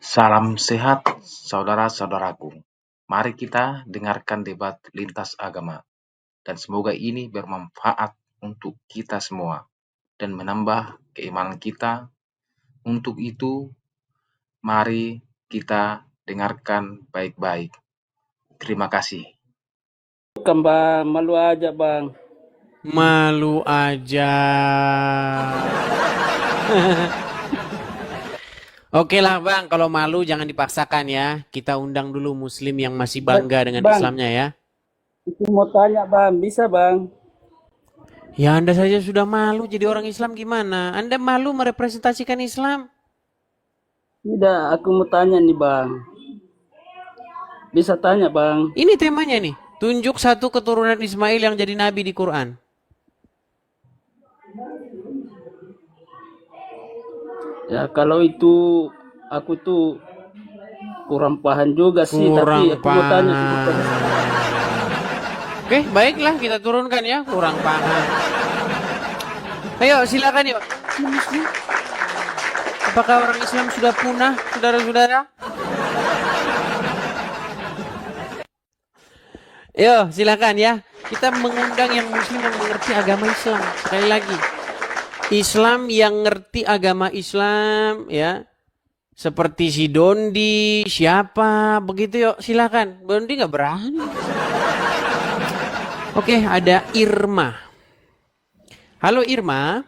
Salam sehat saudara-saudaraku. Mari kita dengarkan debat lintas agama dan semoga ini bermanfaat untuk kita semua dan menambah keimanan kita. Untuk itu, mari kita dengarkan baik-baik. Terima kasih. Bukan bang, malu aja bang. Malu aja. Oke lah bang, kalau malu jangan dipaksakan ya. Kita undang dulu muslim yang masih bangga dengan Bang, Islamnya ya. itu mau tanya bang, bisa bang? Ya Anda saja sudah malu jadi orang Islam gimana? Anda malu merepresentasikan Islam? Tidak, aku mau tanya nih bang. Bisa tanya bang? Ini temanya nih. Tunjuk satu keturunan Ismail yang jadi nabi di Quran. Ya kalau itu aku tuh kurang paham juga sih, tapi Kurang aku mau tanya sih. paham. Oke, baiklah kita turunkan ya. Kurang paham. Ayo silakan yuk. Muslim. Apakah orang Islam sudah punah, saudara-saudara? Yo, silakan ya. Kita mengundang yang Muslim yang mengerti agama Islam. Sekali lagi, Islam yang ngerti agama Islam, ya. Seperti si Dondi, siapa, begitu yuk. Silakan. Dondi nggak berani. Oke, ada Irma. Halo Irma.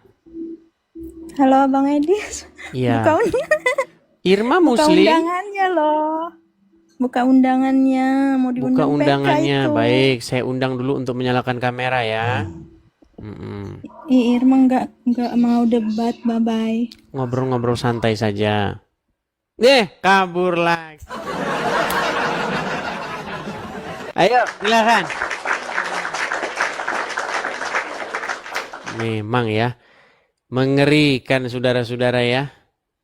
Halo Bang Edis. Iya. Buka, Irma buka Muslim. undangannya loh. Buka undangannya, mau Buka diundang undangannya. PK itu. Baik, saya undang dulu untuk menyalakan kamera ya. Irma nggak mau debat, bye bye. Ngobrol-ngobrol santai saja. Kabur lagi. Ayo, silakan. Memang ya, mengerikan saudara-saudara ya.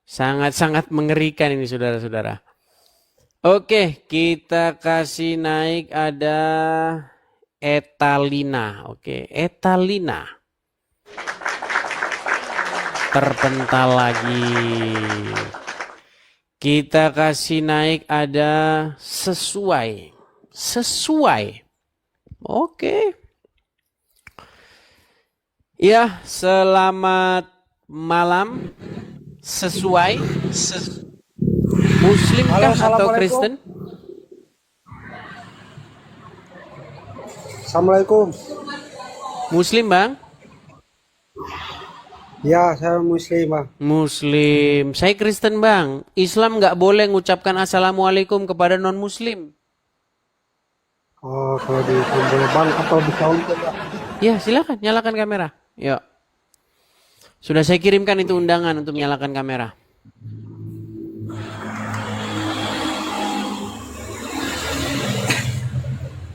Sangat-sangat mengerikan ini saudara-saudara. Oke, kita kasih naik ada Etalina. Oke, Etalina. Terpental lagi. Kita kasih naik ada Sesuai. Sesuai. Oke. Ya, selamat malam. Sesuai. Muslim kah atau Kristen? Assalamualaikum. Muslim bang? Ya, saya Muslim, Bang. Muslim. Saya Kristen bang. Islam nggak boleh mengucapkan assalamualaikum kepada non Muslim. Oh, kalau di Islam boleh, Bang, atau bisa untuk Bang? Ya silakan nyalakan kamera. Yuk. Sudah saya kirimkan itu undangan untuk menyalakan kamera.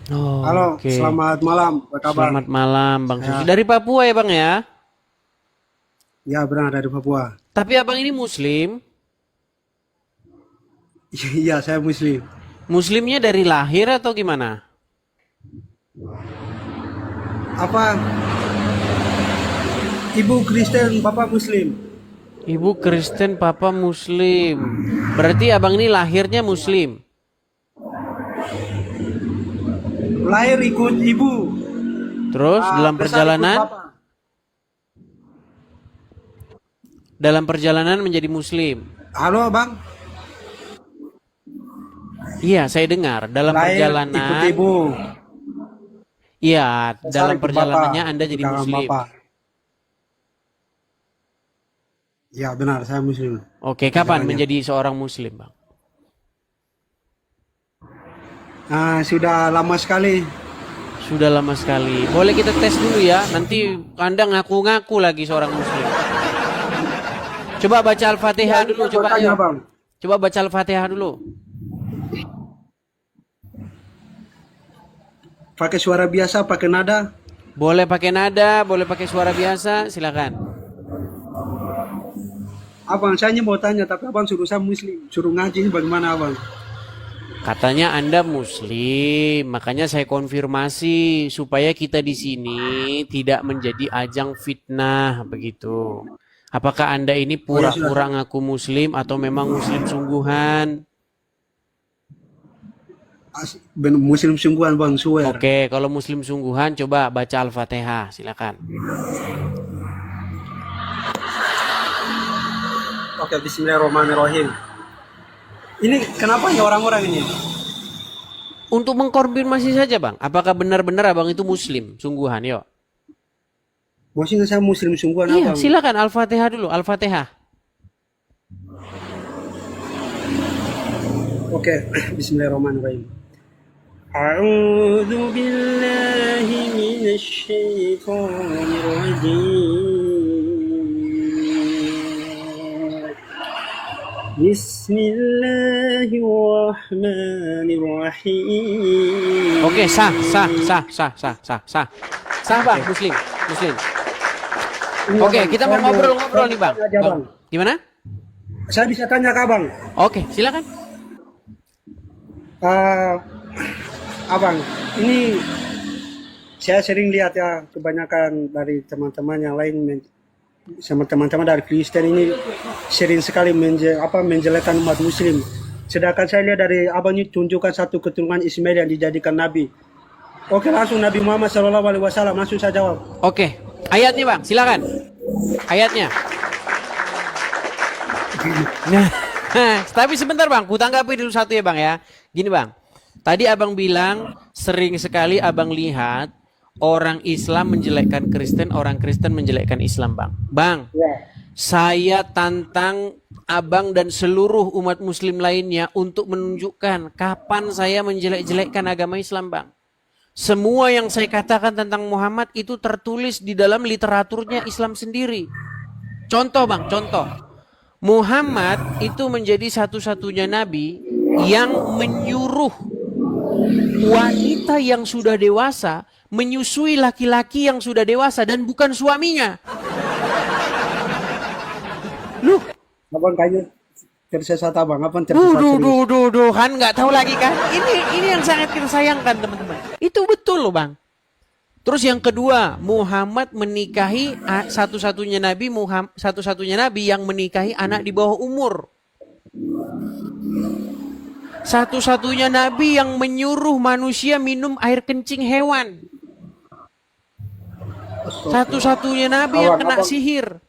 Oh, Halo, oke. selamat malam. Apa kabar? Selamat malam Bang Susi. Dari Papua ya Bang ya? Ya, benar dari Papua. Tapi abang ini Muslim. Iya, saya Muslim. Muslimnya dari lahir atau gimana? Apa? Ibu Kristen, Bapak Muslim. Ibu Kristen, Papa Muslim. Berarti abang ini lahirnya Muslim. Lahir ikut ibu. Terus dalam besar ikut perjalanan? Bapak. Dalam perjalanan menjadi Muslim. Halo, Bang. Iya, saya dengar. Dalam Lahir perjalanan. ikut ibu. Iya, Besar dalam ikut perjalanannya Bapak. Anda jadi Ikut Muslim. Bapak. Ya, benar, saya Muslim. Oke, kapan Perjalanannya. menjadi seorang Muslim, Bang? Sudah lama sekali. Sudah lama sekali. Boleh kita tes dulu ya. Nanti Anda ngaku-ngaku lagi seorang Muslim. Coba baca Al-Fatihah dulu. Coba Bertanya, ayo. Bang. Coba baca Al-Fatihah dulu. Pakai suara biasa, pakai nada. Boleh pakai nada, boleh pakai suara biasa. Silakan. Abang, saya hanya mau tanya, tapi abang suruh saya Muslim. Suruh ngaji, bagaimana abang? Katanya Anda Muslim, makanya saya konfirmasi supaya kita di sini tidak menjadi ajang fitnah begitu. Apakah Anda ini pura-pura ngaku muslim atau memang muslim sungguhan? Muslim sungguhan bang, swear. Oke, kalau muslim sungguhan coba baca Al-Fatihah, silakan. Oke, Bismillahirrahmanirrahim. Ini kenapa ya orang-orang ini? Untuk mengkonfirmasi saja bang, apakah benar-benar abang itu muslim sungguhan? Yuk. Maksudnya saya muslim sungguhan Iya, abang. silakan Al-Fatihah dulu, Al-Fatihah. Oke, Bismillahirrahmanirrahim. A'udzu billahi minasy syaithanir rajim. Bismillahirrahmanirrahim. Oke, sah bang, muslim. Oke, kita mau ngobrol-ngobrol nih bang. Gimana? Saya bisa tanya ke abang. Oke, silakan. Abang, ini saya sering lihat ya kebanyakan dari teman-teman yang lain sama teman-teman dari Kristen ini sering sekali menjelekkan umat Muslim. Sedangkan saya lihat dari abang ini tunjukkan satu keturunan Ismail yang dijadikan nabi. Oke, langsung Nabi Muhammad SAW langsung saya jawab. Oke, ayatnya bang, silakan. Ayatnya. Nah, tapi sebentar bang, ku tanggapi dulu satu ya bang ya. Gini bang, tadi abang bilang sering sekali abang lihat orang Islam menjelekkan Kristen, orang Kristen menjelekkan Islam bang. Bang, saya tantang abang dan seluruh umat muslim lainnya untuk menunjukkan kapan saya menjelek-jelekkan agama Islam bang. Semua yang saya katakan tentang Muhammad itu tertulis di dalam literaturnya Islam sendiri. Contoh bang, contoh. Muhammad itu menjadi satu-satunya nabi yang menyuruh wanita yang sudah dewasa menyusui laki-laki yang sudah dewasa dan bukan suaminya. Loh, Abang kayaknya tersesat abang, abang tersesat serius. duh, kan nggak tahu lagi kan? Ini yang sangat kita sayangkan teman-teman. Itu betul loh bang. Terus yang kedua, Muhammad menikahi satu-satunya nabi yang menikahi anak di bawah umur. Satu-satunya nabi yang menyuruh manusia minum air kencing hewan. Satu-satunya nabi yang kena sihir.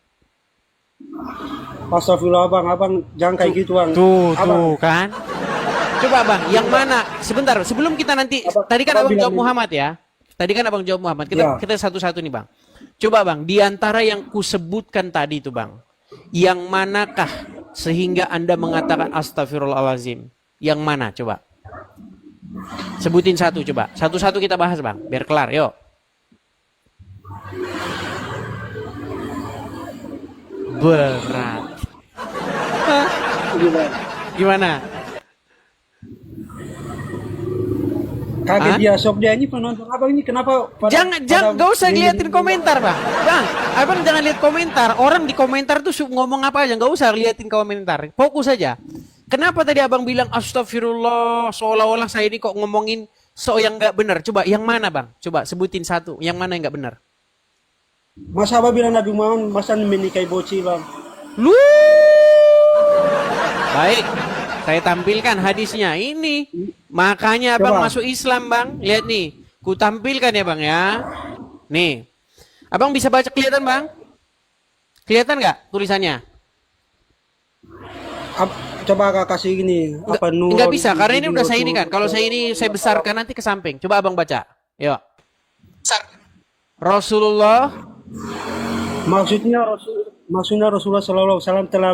Astagfirullah abang jangan kayak gitu bang. Tuh kan. Coba bang, yang mana? Sebentar, sebelum kita nanti, tadi kan abang jawab Muhammad ya. Tadi kan abang jawab Muhammad. Kita satu-satu nih bang. Coba bang, di antara yang kusebutkan tadi itu bang, yang manakah sehingga Anda mengatakan astagfirullahalazim? Yang mana coba? Sebutin satu coba. Satu-satu kita bahas bang, biar kelar. Yuk. Berat. Gimana? Kaget dia sok dia ini penonton abang ini kenapa? Jangan gak usah liatin komentar bang. Bang, abang jangan lihat komentar. Orang di komentar tuh ngomong apa aja, gak usah liatin komentar. Fokus saja. Kenapa tadi abang bilang astagfirullah seolah-olah saya ini kok ngomongin yang gak benar? Coba yang mana bang? Coba sebutin satu. Yang mana yang gak benar? Masa abang bilang Nabi Muhammad masa menikahi bocil bang? Lu. Baik, saya tampilkan hadisnya ini. Makanya abang masuk Islam bang. Lihat nih, ku tampilkan ya bang ya. Nih, abang bisa baca kelihatan bang? Kelihatan nggak tulisannya? Coba kakak kasih gini. Nggak bisa, karena ini udah saya ini kan. Kalau saya ini saya besarkan nanti ke samping. Coba abang baca. Yuk. Rasulullah. Maksudnya Rasulullah SAW telah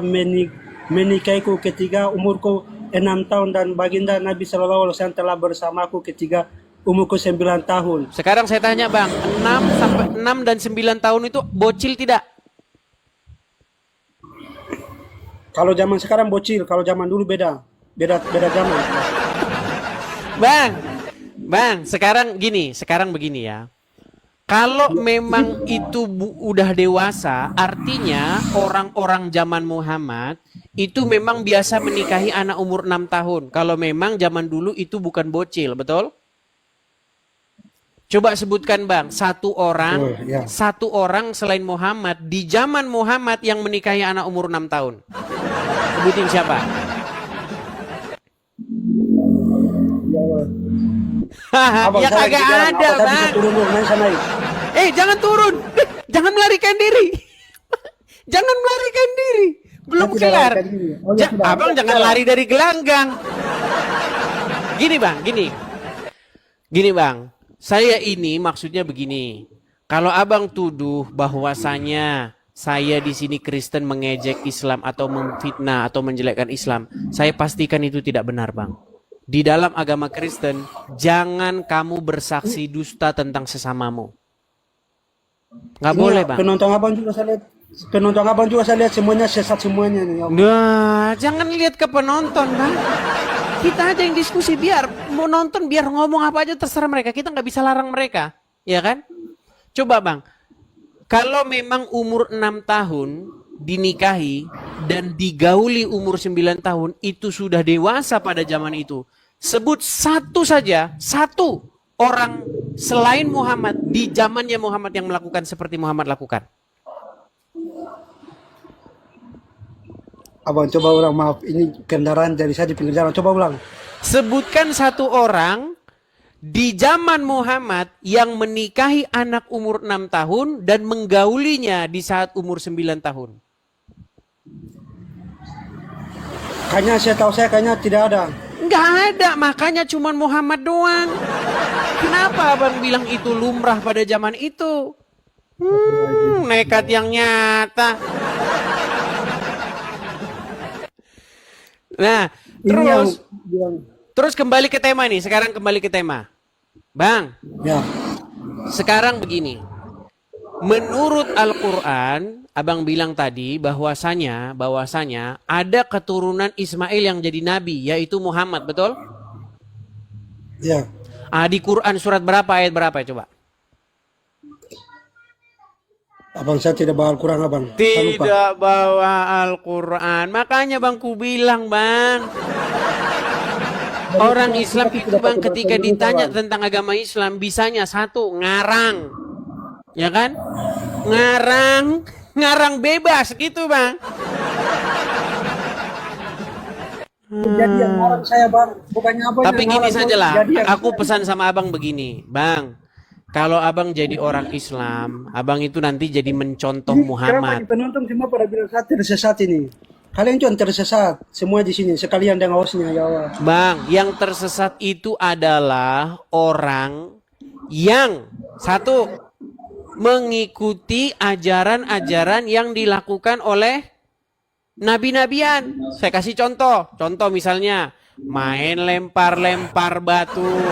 menikahiku ketika umurku 6 tahun dan baginda Nabi SAW telah bersamaku ketika umurku 9 tahun. Sekarang saya tanya bang, 6 dan 9 tahun itu bocil tidak? Kalau zaman sekarang bocil, kalau zaman dulu beda zaman. Bang, sekarang begini ya. Kalau memang itu udah dewasa, artinya orang-orang zaman Muhammad itu memang biasa menikahi anak umur 6 tahun. Kalau memang zaman dulu itu bukan bocil, betul? Coba sebutkan Bang, satu ya. orang selain Muhammad di zaman Muhammad yang menikahi anak umur 6 tahun. Sebutin siapa? Ya saya kagak lagi jalan. ada Saya bisa Bang. turun dulu, main sana yuk. Jangan turun. Jangan melarikan diri. Jangan melarikan diri. Belum Saya tidak kelar. larikan diri. Oh, ya sudah. Abang jangan lari dari gelanggang. Gini Bang, gini. Gini Bang, saya ini maksudnya begini. Kalau Abang tuduh bahwasanya saya di sini Kristen mengejek Islam atau memfitnah atau menjelekkan Islam, saya pastikan itu tidak benar Bang. Di dalam agama Kristen, jangan kamu bersaksi dusta tentang sesamamu. Nggak boleh Bang. Penonton abang juga saya lihat semuanya sesat semuanya nih. Nah, jangan lihat ke penonton Bang. Kita aja yang diskusi, biar mau nonton, biar ngomong apa aja terserah mereka. Kita nggak bisa larang mereka, ya kan? Coba Bang, kalau memang umur 6 tahun dinikahi dan digauli umur 9 tahun, itu sudah dewasa pada zaman itu. Sebut satu saja, satu orang selain Muhammad di zamannya Muhammad yang melakukan seperti Muhammad lakukan. Abang coba ulang, maaf, ini kendaraan dari saya di pinggir jalan. Coba ulang. Sebutkan satu orang di zaman Muhammad yang menikahi anak umur 6 tahun dan menggaulinya di saat umur 9 tahun. Kayaknya saya tahu kayaknya tidak ada. Nggak ada, makanya cuman Muhammad doang. Kenapa abang bilang itu lumrah pada zaman itu? Nekat yang nyata. Nah, terus kembali ke tema nih. Sekarang kembali ke tema. Bang, Ya. sekarang begini. Menurut Al-Quran, abang bilang tadi bahwasanya ada keturunan Ismail yang jadi nabi, yaitu Muhammad, betul? Ya. Di Quran surat berapa, ayat berapa ya coba? Abang saya tidak bawa Al-Quran abang. Saya lupa. Tidak bawa Al-Quran. Makanya bang ku bilang bang. Orang Islam itu bang ketika ditanya tentang agama Islam, bisanya satu, ngarang. Ya kan? Ngarang bebas gitu bang. Jadi yang ngarang saya bang, bukannya apa. Tapi gini saja lah, aku pesan sama abang begini. Bang, kalau abang jadi orang Islam, abang itu nanti jadi mencontoh Muhammad. Penonton semua pada bilang saya tersesat ini. Kalian cuma tersesat semua di sini. Sekalian dengan hostnya ya Allah. Bang, yang tersesat itu adalah orang yang satu mengikuti ajaran-ajaran yang dilakukan oleh nabi-nabian. Saya kasih contoh. Contoh misalnya main lempar-lempar batu,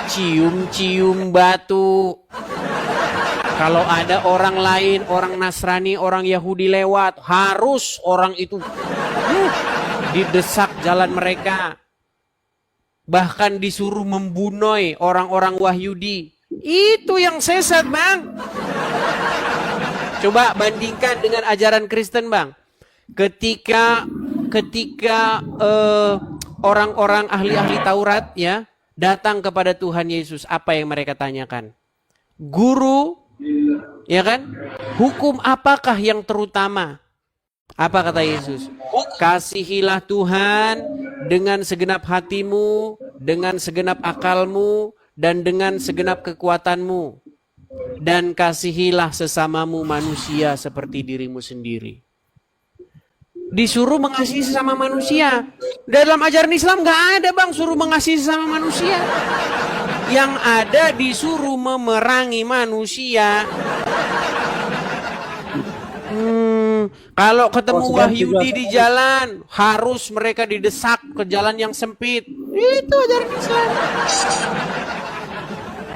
cium-cium batu. Kalau ada orang lain, orang Nasrani, orang Yahudi lewat, harus orang itu didesak jalan mereka. Bahkan disuruh membunuh orang-orang Wahyudi. Itu yang sesat, bang. Coba bandingkan dengan ajaran Kristen, bang. Ketika orang-orang ahli-ahli Taurat ya datang kepada Tuhan Yesus, apa yang mereka tanyakan? Guru, ya kan? Hukum apakah yang terutama? Apa kata Yesus? Kasihilah Tuhan dengan segenap hatimu, dengan segenap akalmu, dan dengan segenap kekuatanmu. Dan kasihilah sesamamu manusia seperti dirimu sendiri. Disuruh mengasihi sesama manusia. Dalam ajaran Islam gak ada bang suruh mengasihi sesama manusia. Yang ada disuruh memerangi manusia. Kalau ketemu Wahyudi di jalan, harus mereka didesak ke jalan yang sempit. Itu ajaran Islam.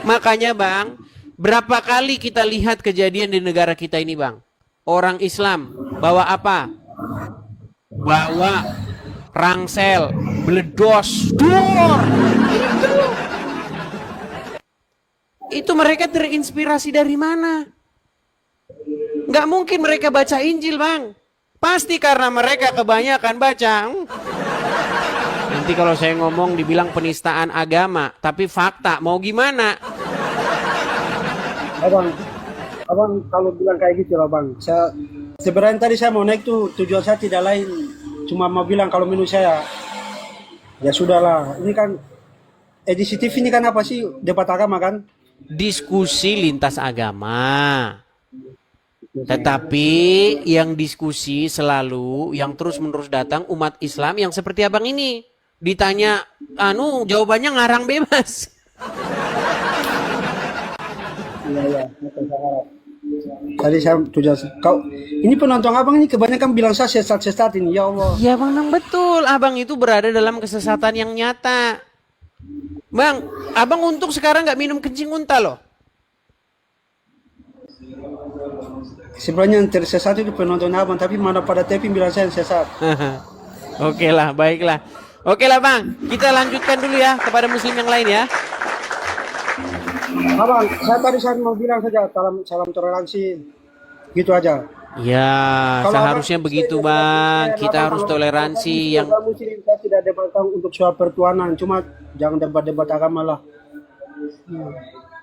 Makanya bang, berapa kali kita lihat kejadian di negara kita ini bang. Orang Islam bawa apa? Bawa rangsel, beledos, dor. Itu mereka terinspirasi dari mana? Nggak mungkin mereka baca Injil bang. Pasti karena mereka kebanyakan baca. Nanti kalau saya ngomong dibilang penistaan agama. Tapi fakta, mau gimana? Abang, abang kalau bilang kayak gitu lah bang. Sebenarnya tadi saya mau naik tuh tujuan saya tidak lain, cuma mau bilang kalau menurut saya ya sudahlah. Ini kan edisi TV ini kan apa sih, debat agama kan? Diskusi lintas agama. Tetapi yang diskusi selalu, yang terus-menerus datang umat Islam yang seperti abang ini. Ditanya, jawabannya ngarang bebas. Iya iya. Tadi saya tujuan kau ini penonton abang ini kebanyakan bilang saya sesat ini ya Allah. Ya memang betul, abang itu berada dalam kesesatan yang nyata. Bang, abang untuk sekarang nggak minum kencing unta loh. Sebenarnya yang tersesat itu penonton abang, tapi mana pada TV bilang saya yang sesat. Oke lah, baiklah. Oke lah bang, kita lanjutkan dulu ya kepada muslim yang lain ya. Abang, saya mau bilang saja salam toleransi, gitu aja. Ya, Kalau seharusnya abang, begitu saya bang. debat Kita abang, harus kalau toleransi abang yang... program muslim, saya tidak debatkan untuk soal pertuanan, cuma jangan debat-debat agama lah.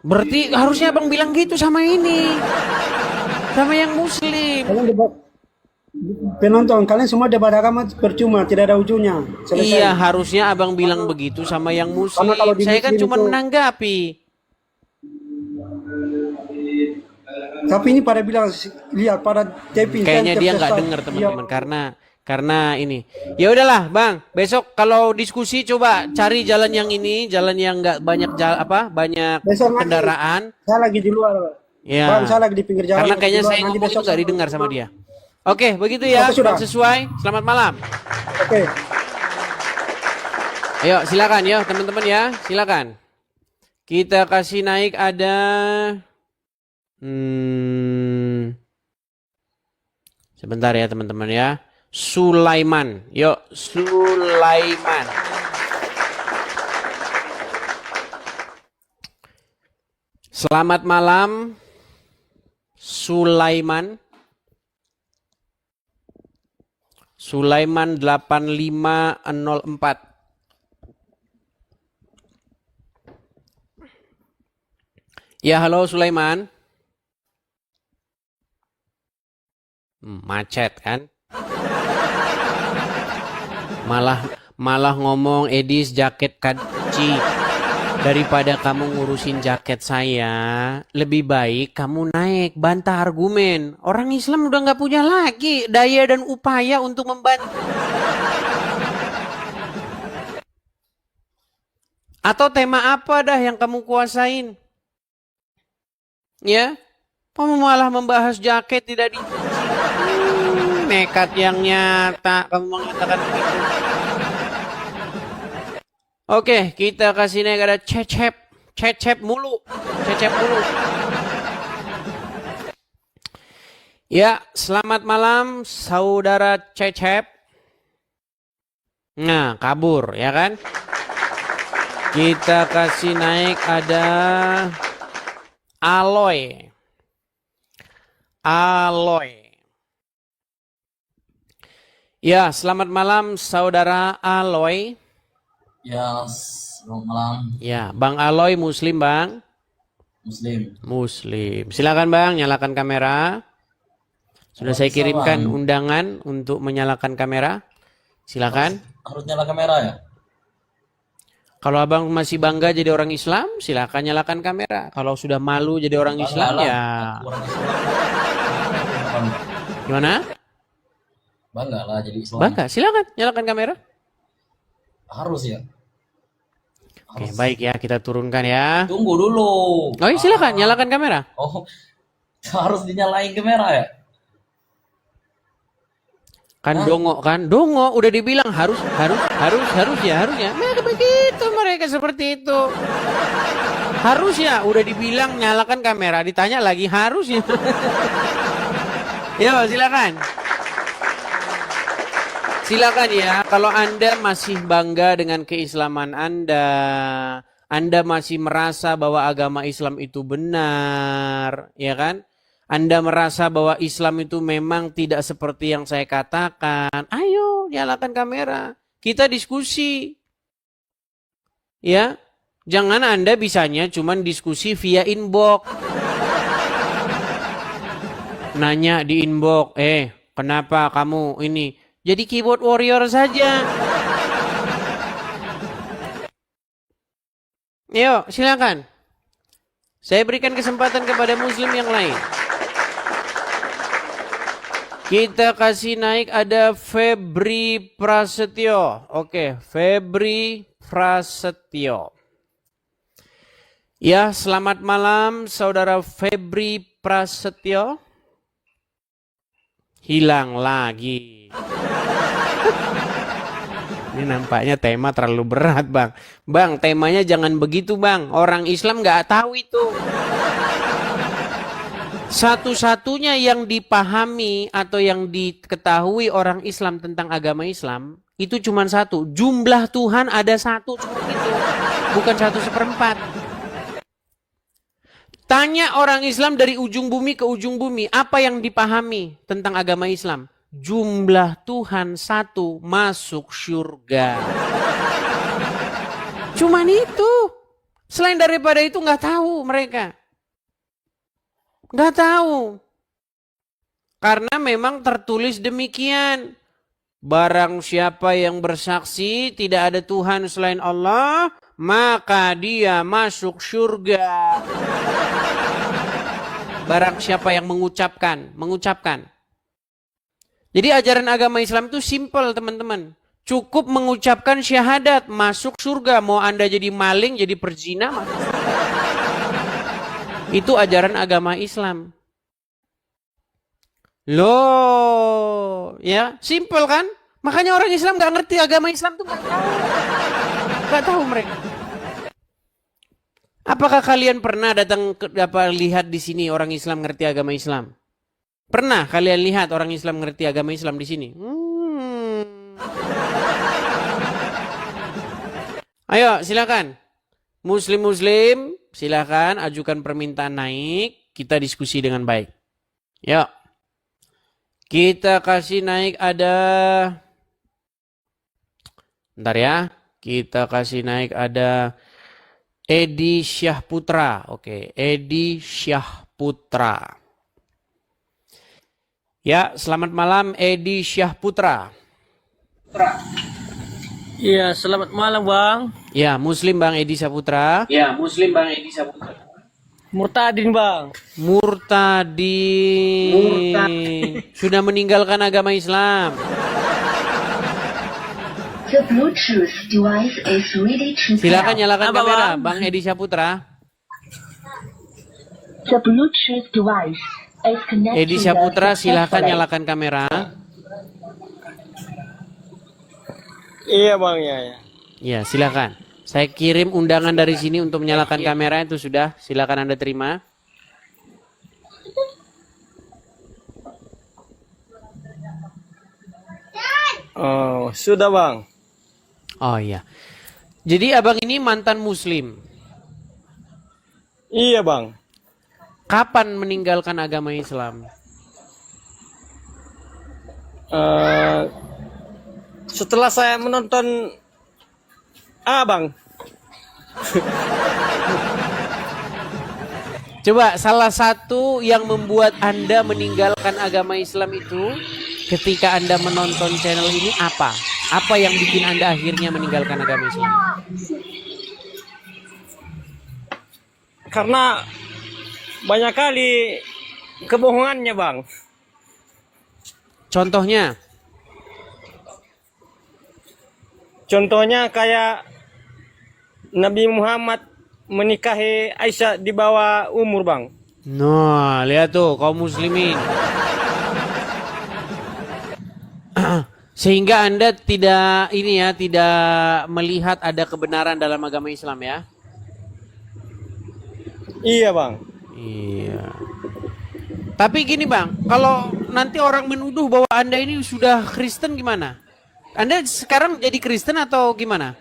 Berarti harusnya abang bilang gitu sama ini. Sama yang muslim. Kalian debat penonton, kalian semua debat agama percuma, tidak ada ujungnya. Selesai. Iya, harusnya abang bilang begitu sama yang muslim. Karena kalau di Saya kan muslim cuma itu- menanggapi. Tapi ini pada bilang, lihat pada TV. Kayaknya saya dia nggak tersesat. dengar teman-teman karena ini. Ya udahlah, Bang. Besok kalau diskusi coba cari jalan yang ini, jalan yang nggak banyak banyak Besok nanti kendaraan. saya lagi di luar. Ya. Bang, saya lagi di pinggir jalan. Karena kayaknya di luar. saya Nanti ngomong itu nggak saya- didengar sama dia. Oke, begitu ya. Oke, sudah. Bang Sesuai. Selamat malam. Oke. Ayo, silakan ya teman-teman ya. Silakan. Kita kasih naik ada sebentar ya teman-teman ya. Sulaiman. Yuk, Sulaiman. Selamat malam. Sulaiman. Sulaiman 8504. Ya, halo Sulaiman. Macet kan? Malah ngomong Edis jaket Kaci. Daripada kamu ngurusin jaket saya, lebih baik kamu naik bantah argumen. Orang Islam udah nggak punya lagi daya dan upaya untuk membantu. Atau tema apa dah yang kamu kuasain? Ya, kamu malah membahas jaket tidak di nekat yang nyata kamu mengatakan begitu. Oke, kita kasih naik ada cecep mulu. Ya, selamat malam saudara Cecep. Nah, kabur ya kan? Kita kasih naik ada Aloy. Ya, selamat malam saudara Aloy. Ya, selamat malam. Ya, Bang Aloy Muslim, Bang. Muslim. Silakan Bang, nyalakan kamera. Sudah saya kirimkan undangan untuk menyalakan kamera. Silakan. Harus nyala kamera ya? Kalau Abang masih bangga jadi orang Islam, silakan nyalakan kamera. Kalau sudah malu jadi orang Islam, Bangga lah. ya Aku orang Islam. Bangga. gimana? Bangga lah jadi Islam. Bangga, silakan nyalakan kamera. Harus ya. Oke, baik ya, kita turunkan ya. Tunggu dulu. Oh, iya, silakan nyalakan kamera. Oh, harus dinyalain kamera ya? Kan dongo udah dibilang harus ya. Nah, begitu mereka seperti itu. Harus ya, udah dibilang nyalakan kamera, ditanya lagi harus ya. Yo, silakan. Silakan ya, kalau Anda masih bangga dengan keislaman Anda masih merasa bahwa agama Islam itu benar, ya kan? Anda merasa bahwa Islam itu memang tidak seperti yang saya katakan. Ayo, nyalakan kamera. Kita diskusi. Ya. Jangan Anda bisanya cuman diskusi via inbox. nanya di inbox, kenapa kamu ini? Jadi keyboard warrior saja. Yuk, silakan. Saya berikan kesempatan kepada muslim yang lain. Kita kasih naik ada Febri Prasetyo. Oke, Febri Prasetyo. Ya, selamat malam saudara Febri Prasetyo. Hilang lagi. Ini nampaknya tema terlalu berat, Bang. Bang, temanya jangan begitu, Bang. Orang Islam nggak tahu itu. Satu-satunya yang dipahami atau yang diketahui orang Islam tentang agama Islam itu cuma satu. Jumlah Tuhan ada satu, cuma itu. Bukan 1/4. Tanya orang Islam dari ujung bumi ke ujung bumi, apa yang dipahami tentang agama Islam? Jumlah Tuhan satu, masuk surga. Cuman itu. Selain daripada itu nggak tahu mereka. Nggak tahu. Karena memang tertulis demikian. Barang siapa yang bersaksi tidak ada Tuhan selain Allah, maka dia masuk surga. Barang siapa yang mengucapkan. Jadi ajaran agama Islam itu simple, teman-teman. Cukup mengucapkan syahadat, masuk surga. Mau Anda jadi maling, jadi perzina, masuk surga. Itu ajaran agama Islam. Loh, ya, simple kan? Makanya orang Islam nggak ngerti agama Islam tuh nggak tahu mereka. Apakah kalian pernah datang lihat di sini orang Islam ngerti agama Islam? Pernah kalian lihat orang Islam ngerti agama Islam di sini? Ayo, silakan. Muslim-muslim, silakan ajukan permintaan naik. Kita diskusi dengan baik. Yuk. Kita kasih naik ada... Bentar ya. Kita kasih naik ada Edi Syahputra. Oke, Edi Syahputra. Ya, selamat malam Edi Syahputra. Iya, selamat malam, Bang. Ya, Muslim Bang Edi Syahputra. Murtadin, Bang. Murtadin. Sudah meninggalkan agama Islam. The Bluetooth device is ready to pair. Silakan nyalakan Apa, kamera, Bang? Bang Edi Syahputra. The Bluetooth device is connected. Edi Syahputra, silakan nyalakan kamera. Iya, Bang, ya. Ya, silakan. Saya kirim undangan dari sini untuk menyalakan kamera itu sudah. Silakan Anda terima. Oh, sudah, Bang. Oh iya. Jadi abang ini mantan Muslim. Iya, Bang. Kapan meninggalkan agama Islam? Setelah saya menonton Abang. Coba salah satu yang membuat Anda meninggalkan agama Islam itu ketika Anda menonton channel ini apa? Apa yang bikin Anda akhirnya meninggalkan agama Islam? Karena banyak kali kebohongannya, Bang. Contohnya? Contohnya kayak Nabi Muhammad menikahi Aisyah di bawah umur, Bang. Nah, lihat tuh kaum muslimin. Sehingga Anda tidak melihat ada kebenaran dalam agama Islam ya? Iya, Bang. Iya. Tapi gini Bang, kalau nanti orang menuduh bahwa Anda ini sudah Kristen gimana? Anda sekarang jadi Kristen atau gimana?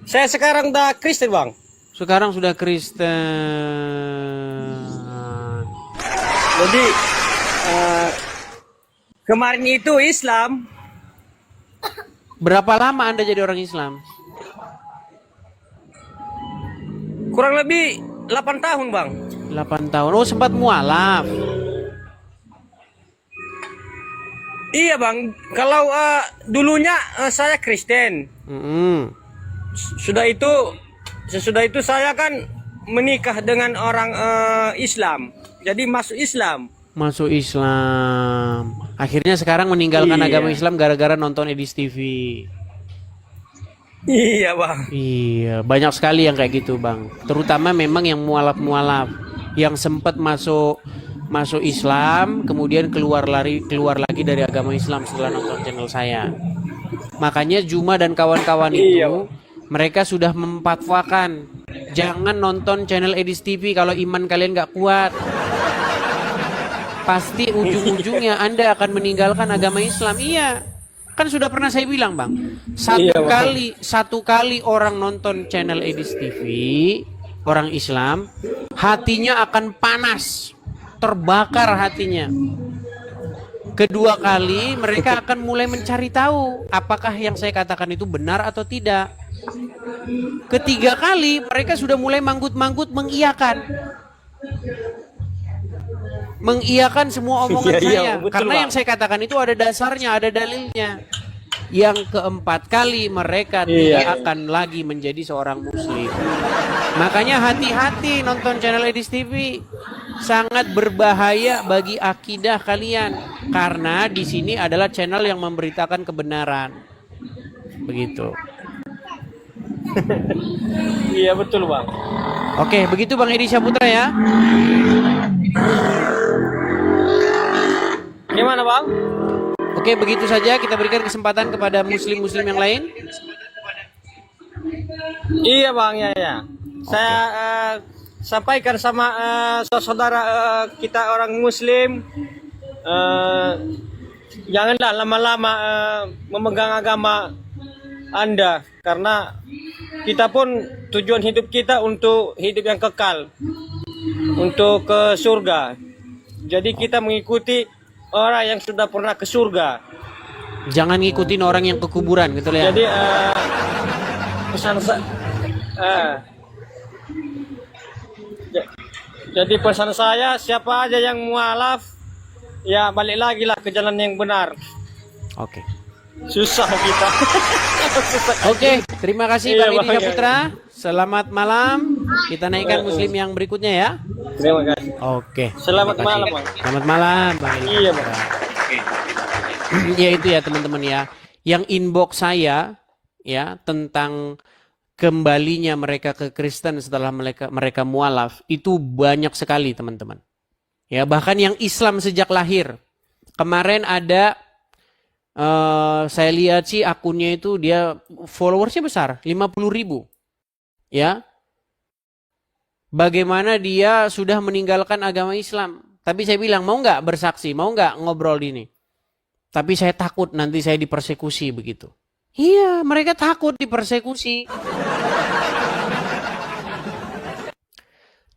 Saya sekarang udah Kristen, Bang. Sekarang sudah Kristen. Jadi kemarin itu Islam. Berapa lama Anda jadi orang Islam? Kurang lebih 8 tahun, Bang. 8 tahun. Oh, sempat mualaf. Iya bang, kalau dulunya saya Kristen. Sesudah itu saya kan menikah dengan orang Islam. Jadi masuk Islam. Masuk Islam. Akhirnya sekarang meninggalkan agama Islam gara-gara nonton Edis TV. Iya bang. Iya, banyak sekali yang kayak gitu bang. Terutama memang yang mualaf-mualaf, yang sempat masuk Islam, kemudian keluar lagi dari agama Islam setelah nonton channel saya. Makanya Juma dan kawan-kawan itu mereka sudah memfatwakan jangan nonton channel Edis TV kalau iman kalian nggak kuat. Pasti ujung-ujungnya Anda akan meninggalkan agama Islam. Iya. Kan sudah pernah saya bilang bang, satu kali orang nonton channel Edis TV, orang Islam, hatinya akan panas, terbakar hatinya. Kedua kali mereka akan mulai mencari tahu apakah yang saya katakan itu benar atau tidak. Ketiga kali mereka sudah mulai manggut-manggut mengiyakan semua omongan saya. Karena yang saya katakan itu ada dasarnya, ada dalilnya. Yang keempat kali mereka tidak akan lagi menjadi seorang muslim. Makanya hati-hati nonton channel Edis TV. Sangat berbahaya bagi akidah kalian. Karena di sini adalah channel yang memberitakan kebenaran. Begitu. Iya betul bang. Oke, begitu Bang Edi Saputra ya. Gimana bang? Oke, begitu saja kita berikan kesempatan kepada muslim-muslim yang lain. Iya bang, ya. Saya sampaikan sama saudara kita orang muslim, janganlah lama-lama memegang agama Anda, karena kita pun tujuan hidup kita untuk hidup yang kekal, untuk ke surga. Jadi kita mengikuti orang yang sudah pernah ke surga. Jangan ngikutin orang yang ke kuburan gitu ya. Jadi pesan saya, siapa aja yang mualaf, ya balik lagi lah ke jalan yang benar. Oke. Susah kita. Oke, terima kasih Bang Edi Saputra. Selamat malam. Kita naikkan muslim yang berikutnya ya. Terima kasih. Oke. Selamat malam, Bang. Selamat malam, Bang Edi. Iya, Bang. Ya itu ya teman-teman ya. Yang inbox saya ya tentang kembalinya mereka ke Kristen setelah mereka mualaf itu banyak sekali teman-teman. Ya bahkan yang Islam sejak lahir. Kemarin ada saya lihat sih akunnya itu dia followersnya besar 50.000 ya. Bagaimana dia sudah meninggalkan agama Islam. Tapi saya bilang mau nggak bersaksi, mau nggak ngobrol ini. Tapi saya takut nanti saya dipersekusi begitu. Iya, mereka takut dipersekusi.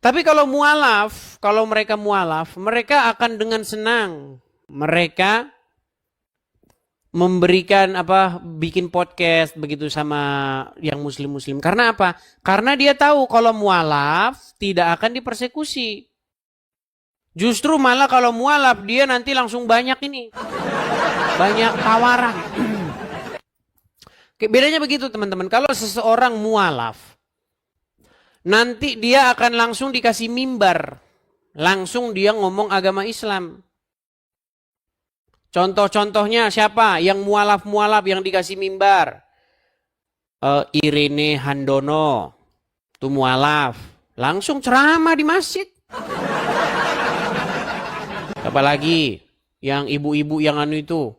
Tapi kalau mereka mualaf, mereka akan dengan senang. Mereka memberikan bikin podcast begitu sama yang muslim-muslim. Karena apa? Karena dia tahu kalau mualaf tidak akan dipersekusi. Justru malah kalau mualaf dia nanti langsung banyak banyak tawaran. Bedanya begitu teman-teman. Kalau seseorang mualaf, nanti dia akan langsung dikasih mimbar. Langsung dia ngomong agama Islam. Contoh-contohnya siapa? Yang mualaf-mualaf yang dikasih mimbar. Irene Handono. Itu mualaf. Langsung ceramah di masjid. Siapa lagi? Yang ibu-ibu yang itu.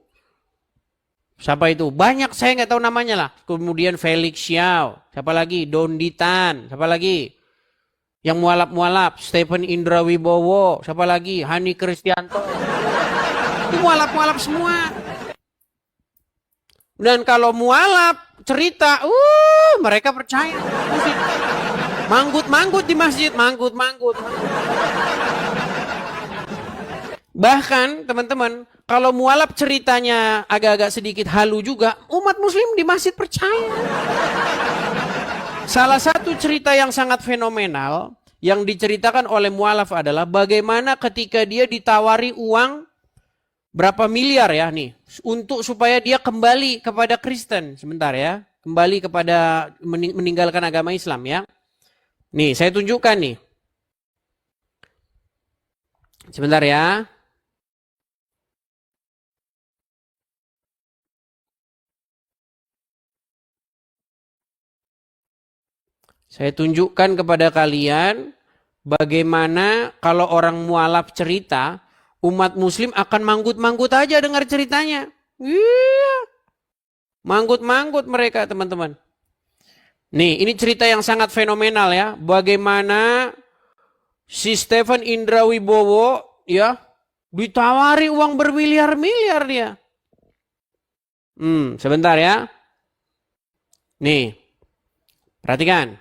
Siapa itu? Banyak, saya nggak tahu namanya lah. Kemudian Felix Xiao. Siapa lagi? Donditan. Siapa lagi? Yang mualaf-mualaf. Stephen Indra Wibowo. Siapa lagi? Hani Kristianto. Itu mualaf-mualaf semua. Dan kalau mualaf cerita, mereka percaya. Manggut-manggut di masjid. Manggut-manggut. Bahkan teman-teman, kalau mualaf ceritanya agak-agak sedikit halu juga, umat muslim di masjid percaya. Salah satu cerita yang sangat fenomenal, yang diceritakan oleh mualaf adalah bagaimana ketika dia ditawari uang berapa miliar ya nih untuk supaya dia kembali kepada Kristen. Sebentar ya, kembali kepada meninggalkan agama Islam ya. Nih, saya tunjukkan nih. Sebentar ya. Saya tunjukkan kepada kalian bagaimana kalau orang mualaf cerita, umat muslim akan manggut-manggut aja dengar ceritanya. Iya. Manggut-manggut mereka, teman-teman. Nih, ini cerita yang sangat fenomenal ya. Bagaimana si Stephen Indra Wibowo ya ditawari uang bermiliar-miliar dia. Sebentar ya. Nih. Perhatikan.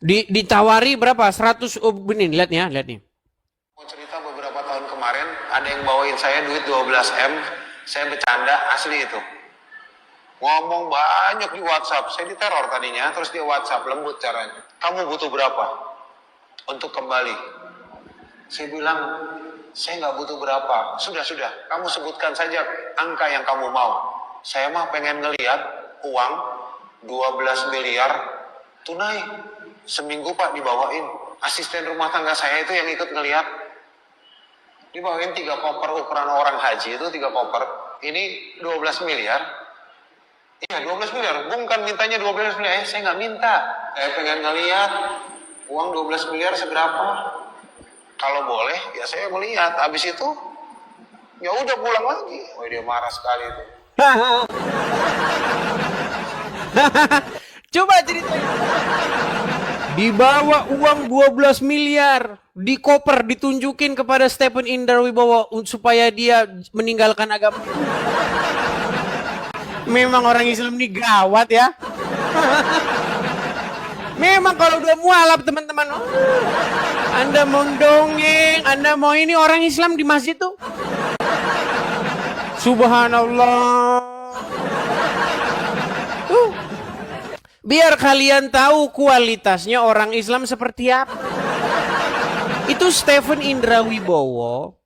Ditawari berapa? 100 begini, lihat ya, lihat nih. Mau cerita beberapa tahun kemarin ada yang bawain saya duit 12M, saya bercanda, asli itu. Ngomong banyak di WhatsApp, saya diteror tadinya, terus dia WhatsApp, lembut caranya. Kamu butuh berapa untuk kembali? Saya bilang, saya nggak butuh berapa. Sudah, kamu sebutkan saja angka yang kamu mau. Saya mah pengen ngelihat uang 12 miliar tunai. Seminggu Pak dibawain. Asisten rumah tangga saya itu yang ikut ngelihat. Dibawain 3 koper ukuran orang haji itu 3 koper. Ini 12 miliar. Iya 12 miliar. Bung kan mintanya 12 miliar. Saya nggak minta. Saya pengen ngelihat uang 12 miliar seberapa. Kalau boleh ya saya melihat. Habis itu ya udah pulang lagi. Oh dia marah sekali itu. Coba ceritain. Dibawa uang 12 miliar di koper ditunjukin kepada Stephen Indra Wibowo supaya dia meninggalkan agama. Memang orang Islam ini gawat ya. Memang kalau udah mualaf teman-teman, Anda mau dongeng, Anda mau ini orang Islam di masjid tuh. Subhanallah. Biar kalian tahu kualitasnya orang Islam seperti apa. Itu Stephen Indra Wibowo,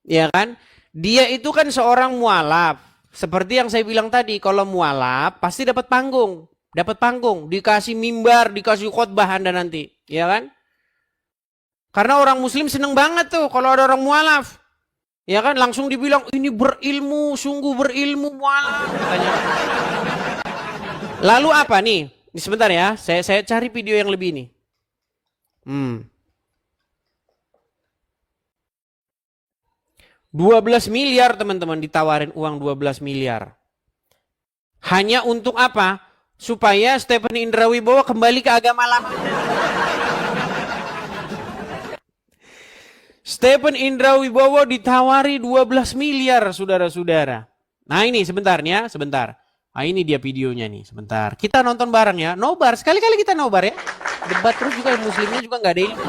ya kan? Dia itu kan seorang mualaf. Seperti yang saya bilang tadi, kalau mualaf pasti dapat panggung. Dapat panggung, dikasih mimbar, dikasih khotbah Anda nanti, ya kan? Karena orang muslim seneng banget tuh kalau ada orang mualaf. Ya kan, langsung dibilang ini berilmu, sungguh berilmu mualaf katanya. Lalu apa nih? Ini sebentar ya, saya cari video yang lebih nih. 12 miliar teman-teman, ditawarin uang 12 miliar. Hanya untuk apa? Supaya Stephen Indra Wibowo kembali ke agama lama. Stephen Indra Wibowo ditawari 12 miliar saudara-saudara. Nah ini sebentar ya, sebentar. Nah ini dia videonya nih, sebentar. Kita nonton bareng ya, nobar. Sekali-kali kita nobar ya. Debat terus juga muslimnya juga nggak ada ilmu.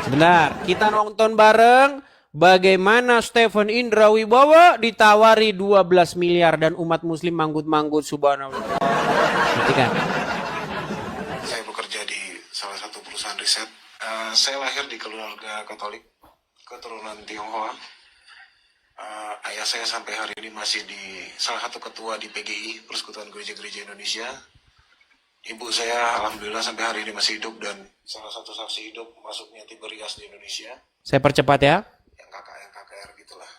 Sebentar, kita nonton bareng bagaimana Stephen Indra Wibowo ditawari 12 miliar dan umat muslim manggut-manggut, subhanallah. Perhatikan. Saya bekerja di salah satu perusahaan riset. Saya lahir di keluarga Katolik, keturunan Tionghoa. Ayah saya sampai hari ini masih di salah satu ketua di PGI, Persekutuan Gereja-Gereja Indonesia. Ibu saya alhamdulillah sampai hari ini masih hidup dan salah satu saksi hidup masuknya Tiberias di Indonesia. Saya percepat ya. Yang KKR gitulah.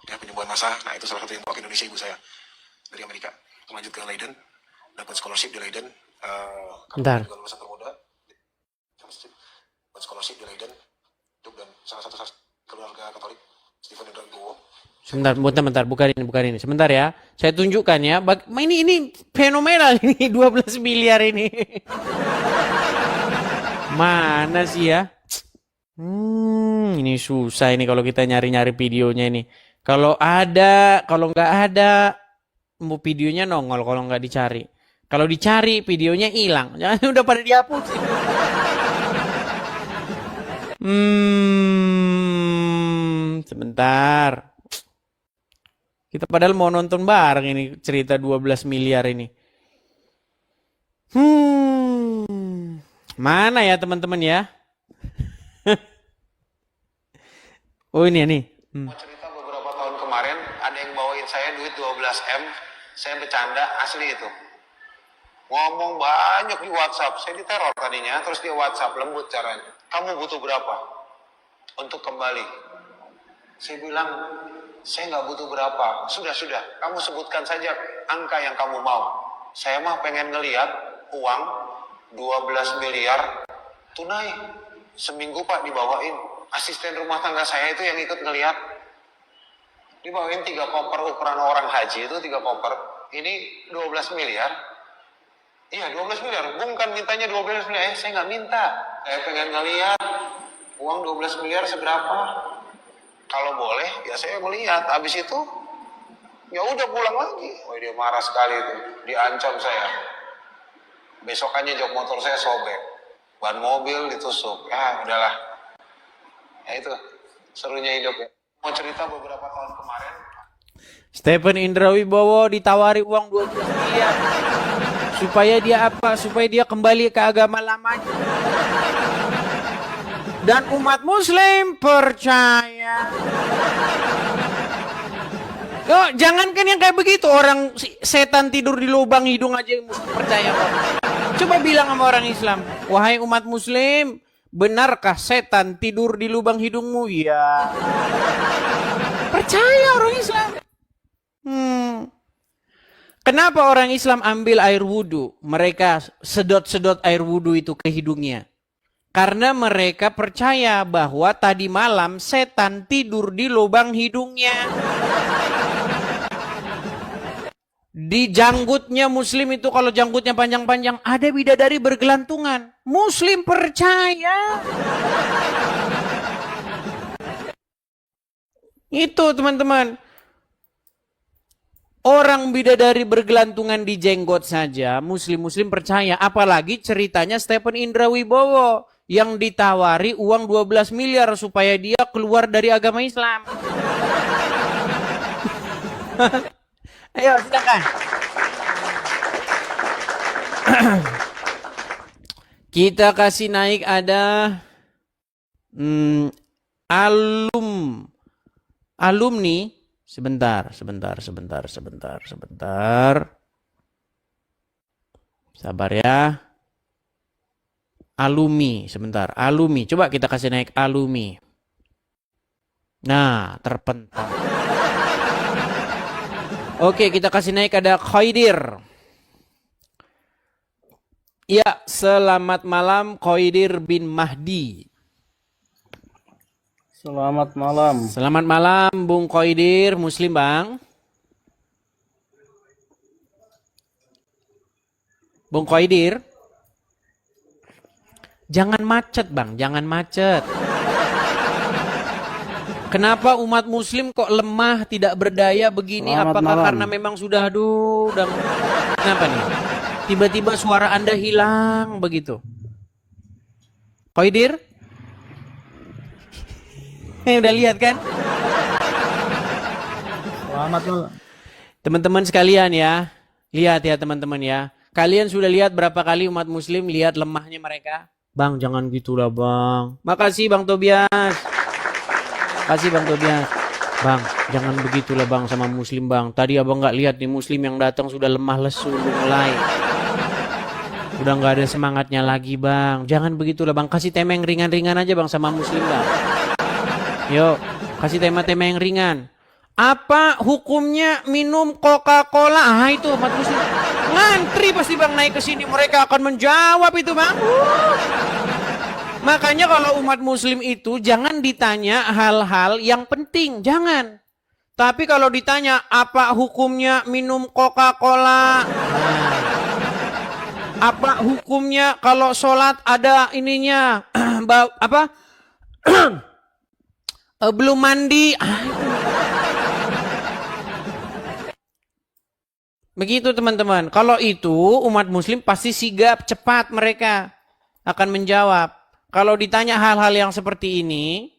Dia penyembuhan massa. Nah itu salah satu yang bawa ke Indonesia ibu saya dari Amerika. Lanjut ke Leiden, dapat scholarship di Leiden. Bentar. Lulusan termuda, dapat scholarship di Leiden. Hidup dan salah satu saksi keluarga Katolik, Stephen Indra Wibowo. Sebentar, bukan ini. Sebentar ya. Saya tunjukkan ya. Ini fenomenal ini 12 miliar ini. Mana sih ya? Ini susah ini kalau kita nyari-nyari videonya ini. Kalau ada, kalau nggak ada, mau videonya nongol kalau nggak dicari. Kalau dicari videonya hilang. Jangan udah pada dihapus. Sebentar. Kita padahal mau nonton bareng ini cerita 12 miliar ini. Mana ya teman-teman ya? Oh ini nih. Mau cerita beberapa tahun kemarin ada yang bawain saya duit 12M, saya bercanda, asli itu. Ngomong banyak di WhatsApp, saya diteror tadinya, terus dia WhatsApp, lembut caranya. Kamu butuh berapa untuk kembali? Saya bilang, saya nggak butuh berapa. Sudah, kamu sebutkan saja angka yang kamu mau. Saya mah pengen ngeliat uang 12 miliar tunai. Seminggu Pak dibawain. Asisten rumah tangga saya itu yang ikut ngeliat. Dibawain 3 koper ukuran orang haji itu 3 koper. Ini 12 miliar. Iya 12 miliar. Bung kan mintanya 12 miliar. Saya nggak minta. Saya pengen ngeliat uang 12 miliar seberapa. Kalau boleh ya saya melihat. Habis itu ya udah pulang lagi. Oh dia marah sekali itu. Diancam saya. Besokannya jok motor saya sobek. Ban mobil ditusuk. Ya udahlah. Ya itu serunya hidup ya. Mau cerita beberapa tahun kemarin. Stephen Indra Wibowo ditawari uang 12 miliar. Supaya dia apa? Supaya dia kembali ke agama lamanya. Dan umat muslim percaya. Kok jangankan yang kayak begitu, orang setan tidur di lubang hidung aja yang muslim percaya kok. Coba bilang sama orang Islam, wahai umat muslim, benarkah setan tidur di lubang hidungmu? Ya. Percaya orang Islam. Kenapa orang Islam ambil air wudhu? Mereka sedot-sedot air wudhu itu ke hidungnya. Karena mereka percaya bahwa tadi malam setan tidur di lubang hidungnya. Di janggutnya muslim itu kalau janggutnya panjang-panjang ada bidadari bergelantungan. Muslim percaya. Itu teman-teman. Orang bidadari bergelantungan di jenggot saja muslim-muslim percaya. Apalagi ceritanya Stephen Indra Wibowo yang ditawari uang 12 miliar supaya dia keluar dari agama Islam. Ayo silakan. Kita kasih naik ada alumni. Sebentar. Sabar ya. Alumni, sebentar. Alumni, coba kita kasih naik alumni. Nah, terpental. Oke, kita kasih naik ada Khoidir. Ya, selamat malam Khoidir bin Mahdi. Selamat malam. Selamat malam Bung Khoidir, muslim Bang. Bung Khoidir. Jangan macet Bang, jangan macet. Kenapa umat muslim kok lemah, tidak berdaya begini? Selamat Apakah malam. karena memang sudah kenapa nih? Tiba-tiba suara Anda hilang begitu. Khoidir? Udah lihat kan? Selamat malam. Teman-teman sekalian ya. Lihat ya teman-teman ya. Kalian sudah lihat berapa kali umat muslim lihat lemahnya mereka? Bang jangan gitulah bang. Makasih Bang Tobias. Makasih Bang Tobias. Bang jangan begitulah bang sama muslim bang. Tadi abang gak lihat nih muslim yang datang sudah lemah lesu mulai. Udah gak ada semangatnya lagi bang. Jangan begitulah bang. Kasih tema yang ringan-ringan aja bang sama muslim bang. Yuk, kasih tema-tema yang ringan. Apa hukumnya minum Coca-Cola? Ah itu umat muslim. Ngantri pasti bang naik ke sini. Mereka akan menjawab itu bang. Makanya kalau umat muslim itu jangan ditanya hal-hal yang penting. Jangan. Tapi kalau ditanya apa hukumnya minum Coca-Cola? Apa hukumnya kalau sholat ada ininya? Apa? Belum mandi. Begitu teman-teman. Kalau itu umat muslim pasti sigap, cepat mereka akan menjawab. Kalau ditanya hal-hal yang seperti ini,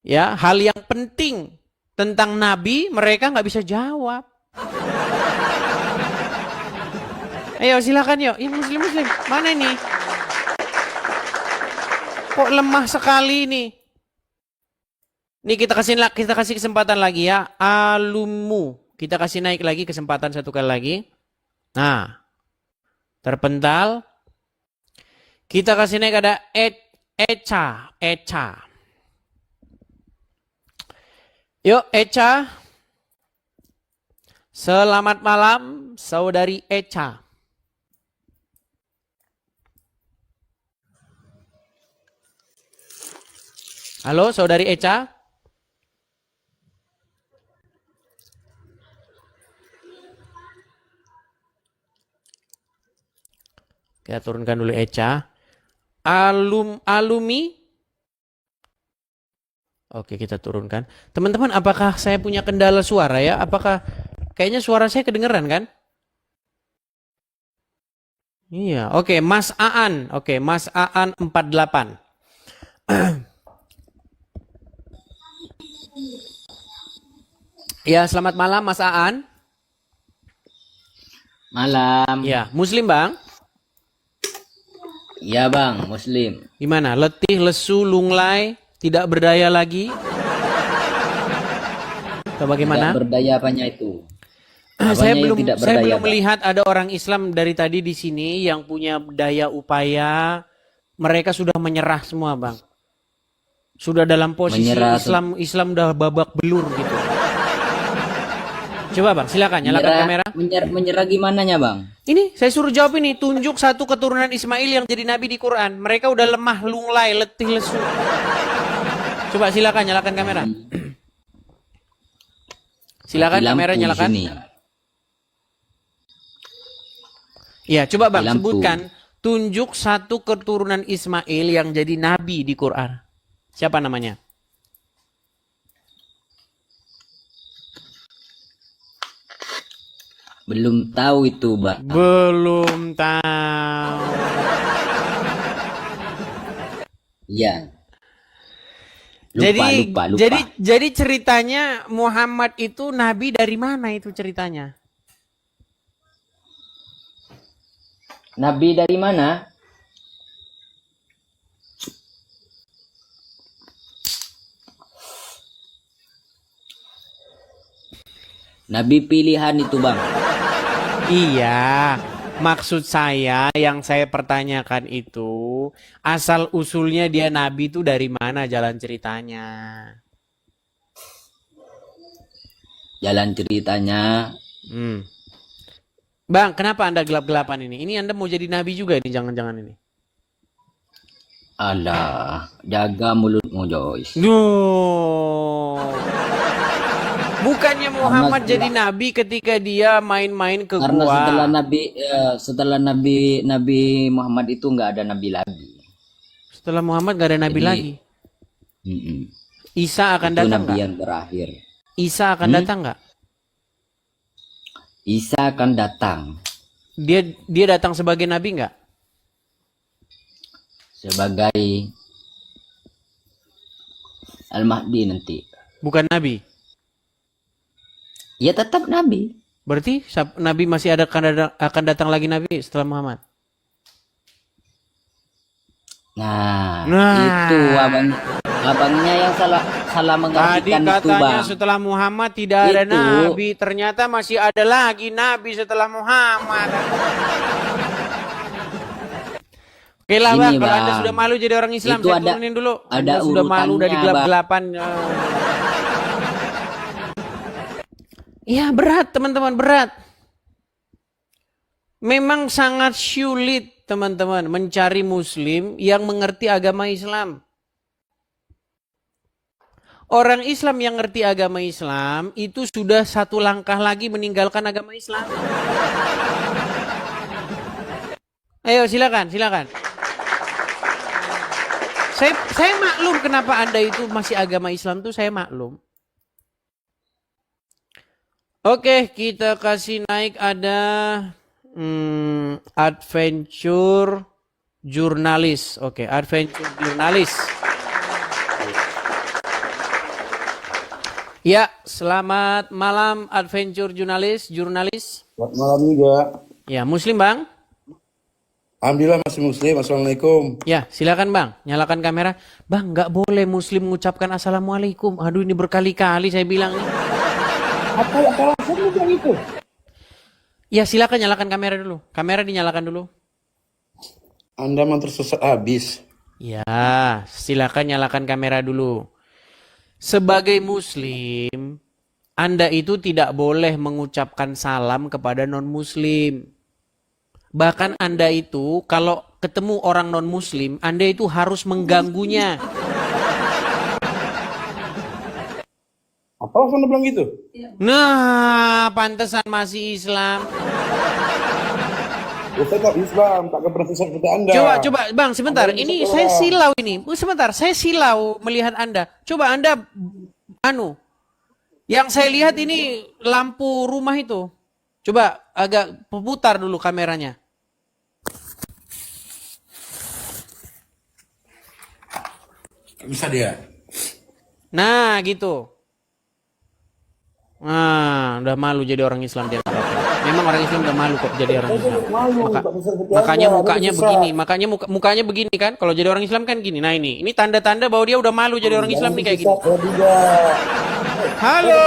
ya hal yang penting tentang Nabi, mereka nggak bisa jawab. Ayo silakan yuk, ini muslim-muslim. Mana ini? Kok lemah sekali ini? Nih kita kasih kesempatan lagi ya. Alummu. Kita kasih naik lagi kesempatan satu kali lagi. Nah. Terpental. Kita kasih naik ada Echa. Yuk Echa. Selamat malam saudari Echa. Halo saudari Echa. Kita turunkan dulu Echa. Alumi. Oke, kita turunkan. Teman-teman, apakah saya punya kendala suara ya? Apakah kayaknya suara saya kedengeran kan? Iya, oke, Mas Aan. Oke, Mas Aan 48. Ya, selamat malam Mas Aan. Malam. Ya, Muslim Bang? Ya Bang, Muslim. Gimana? Letih, lesu, lunglai, tidak berdaya lagi? Atau bagaimana? Tidak berdaya apanya itu? Saya Apanya yang tidak belum berdaya, Bang? melihat ada orang Islam dari tadi di sini yang punya daya upaya. Mereka sudah menyerah semua, Bang. Sudah dalam posisi Menyerah Islam udah babak belur gitu. Coba Bang, silakan nyalakan kamera. Menyerah gimananya Bang? Ini saya suruh jawab ini, tunjuk satu keturunan Ismail yang jadi nabi di Quran. Mereka udah lemah, lunglai, letih, lesu. Coba silakan nyalakan kamera. Silakan kamera nyalakan. Ya, coba Bang sebutkan, tunjuk satu keturunan Ismail yang jadi nabi di Quran. Siapa namanya? Belum tahu itu, Bang. Belum tahu. Iya. Lupa. Jadi ceritanya Muhammad itu nabi dari mana itu ceritanya? Nabi dari mana? Nabi pilihan itu Bang. Iya, maksud saya yang saya pertanyakan itu asal usulnya dia nabi itu dari mana jalan ceritanya? Jalan ceritanya. Bang, kenapa Anda gelap-gelapan ini? Ini Anda mau jadi nabi juga ini, jangan-jangan ini. Alah, jaga mulutmu Joyce. Bukannya Muhammad jadi nabi ketika dia main-main ke Karena gua. setelah Nabi Muhammad itu nggak ada nabi lagi. Setelah Muhammad nggak ada nabi lagi. Isa akan itu datang nabi nggak? yang terakhir. Isa akan datang nggak? Isa akan datang. Dia datang sebagai nabi nggak? Sebagai Al-Mahdi nanti. Bukan nabi. Ya tetap nabi. Berarti nabi masih akan datang lagi nabi setelah Muhammad. Nah. Itu abangnya yang salah mengartikan Tadi itu katanya Bang. setelah Muhammad tidak ada nabi, ternyata masih ada lagi nabi setelah Muhammad. Oke lah Bang, kalau Anda sudah malu jadi orang Islam, saya turunin dulu. Anda sudah malu dari gelap-gelapan. Ya berat teman-teman, berat. Memang sangat sulit teman-teman mencari muslim yang mengerti agama Islam. Orang Islam yang ngerti agama Islam itu sudah satu langkah lagi meninggalkan agama Islam. Ayo silakan. Saya maklum kenapa Anda itu masih agama Islam tuh, saya maklum. Oke, kita kasih naik ada adventure jurnalis. Oke, adventure jurnalis. Ya, selamat malam adventure jurnalis. Selamat malam juga. Ya, Muslim Bang? Alhamdulillah masih muslim. Assalamualaikum. Ya, silakan Bang, nyalakan kamera. Bang, nggak boleh Muslim mengucapkan Assalamualaikum. Aduh, ini berkali-kali saya bilang nih. Apa alasanmu bilang itu? Ya, silakan nyalakan kamera dulu. Kamera dinyalakan dulu. Anda memang tersesat habis. Ya, silakan nyalakan kamera dulu. Sebagai Muslim, Anda itu tidak boleh mengucapkan salam kepada non-Muslim. Bahkan Anda itu kalau ketemu orang non-Muslim, Anda itu harus mengganggunya. Apa alasan Anda bilang gitu? Nah, pantesan masih Islam. Saya tak Islam, tak pernah sesat seperti Anda. Coba Bang, sebentar. Ini saya silau ini. Sebentar, saya silau melihat Anda. Coba Anda, yang saya lihat ini lampu rumah itu. Coba agak putar dulu kameranya. Bisa dia. Nah, gitu. Nah, udah malu jadi orang Islam dia. Memang orang Islam udah malu kok jadi orang Islam. Makanya mukanya begini, mukanya begini kan. Kalau jadi orang Islam kan gini. Nah, ini tanda-tanda bahwa dia udah malu jadi orang Islam nih kayak gini. Halo.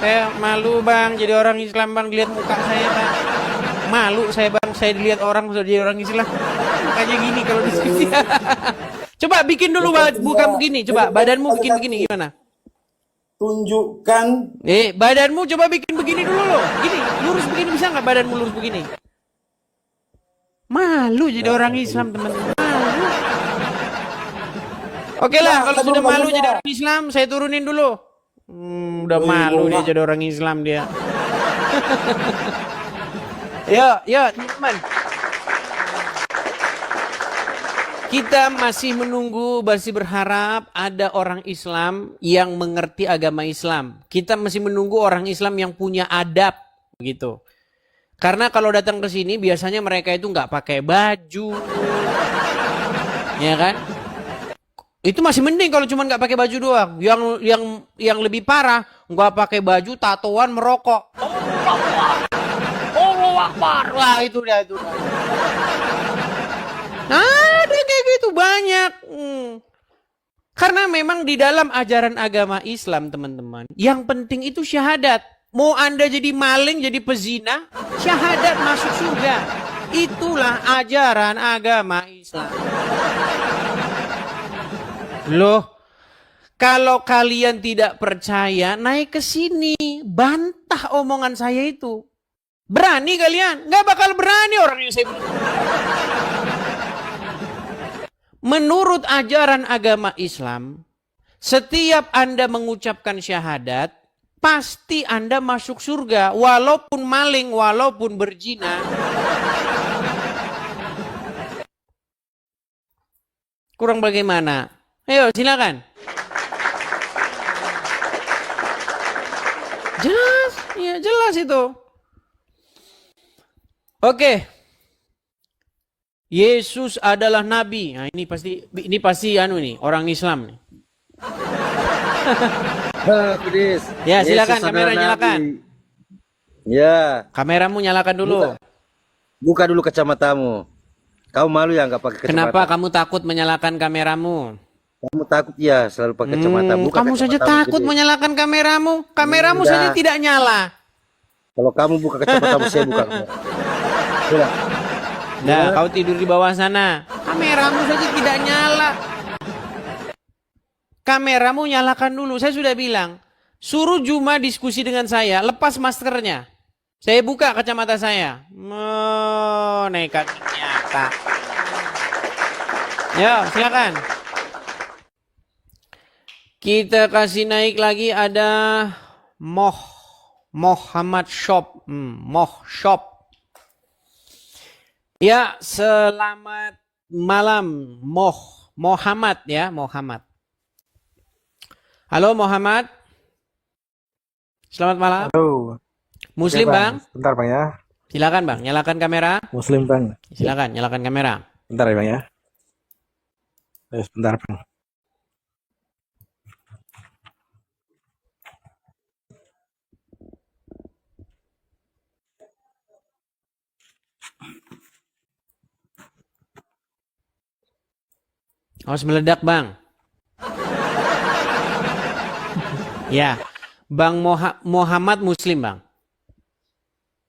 Saya malu Bang jadi orang Islam Bang, lihat muka saya Bang. Malu saya Bang, saya dilihat orang sudah jadi orang Islam. Makanya gini kalau diskusi. Coba bikin dulu bukan begini, coba badanmu bikin begini gimana? Tunjukkan. Badanmu coba bikin begini dulu loh. Gini, lurus begini bisa nggak badanmu lurus begini? Malu jadi orang Islam teman-teman. Malu. Oke lah, kalau sudah malu jadi orang Islam, saya turunin dulu. Udah malu dia jadi orang Islam dia. Yo, teman-teman. Kita masih menunggu, masih berharap ada orang Islam yang mengerti agama Islam. Kita masih menunggu orang Islam yang punya adab, gitu. Karena kalau datang ke sini biasanya mereka itu nggak pakai baju, ya kan? Itu masih mending kalau cuma nggak pakai baju doang. Yang lebih parah nggak pakai baju, tatoan, merokok. Allahu Akbar. Wah itu dia. Nah, ada kayak gitu banyak. Karena memang di dalam ajaran agama Islam, teman-teman, yang penting itu syahadat. Mau Anda jadi maling, jadi pezina, syahadat masuk surga. Itulah ajaran agama Islam. Loh, kalau kalian tidak percaya, naik ke sini, bantah omongan saya itu. Berani kalian? Nggak bakal berani orang yang saya bilang. Menurut ajaran agama Islam, setiap Anda mengucapkan syahadat, pasti Anda masuk surga. Walaupun maling, walaupun berzina. Kurang bagaimana? Ayo silakan. Jelas, ya jelas itu. Oke. Yesus adalah nabi. Nah, ini pasti orang Islam nih. Ya, silakan kamera nyalakan. Ya. Kameramu nyalakan dulu. Buka dulu kacamatamu. Kamu malu ya nggak pakai kacamata? Kenapa kamu takut menyalakan kameramu? Kamu takut ya selalu pakai kacamata. Buka kamu saja takut menyalakan kameramu. Kameramu saja tidak nyala. Kalau kamu buka kacamatamu, saya buka. Nah, kau tidur di bawah sana. Kameramu saja tidak nyala. Kameramu nyalakan dulu. Saya sudah bilang, suruh Juma diskusi dengan saya, lepas maskernya. Saya buka kacamata saya. Nekat nyata. Ya, silakan. Kita kasih naik lagi ada Muhammad Shop. Moh Shop. Ya, selamat malam Muhammad ya, Muhammad. Halo Muhammad. Selamat malam. Halo. Muslim, Oke, Bang. Bentar, Bang ya. Silakan, Bang, nyalakan kamera. Muslim, Bang. Silakan nyalakan kamera. Bentar ya, Bang ya. Sebentar, Bang. Awas meledak, Bang. Ya, Bang Muhammad Muslim, Bang.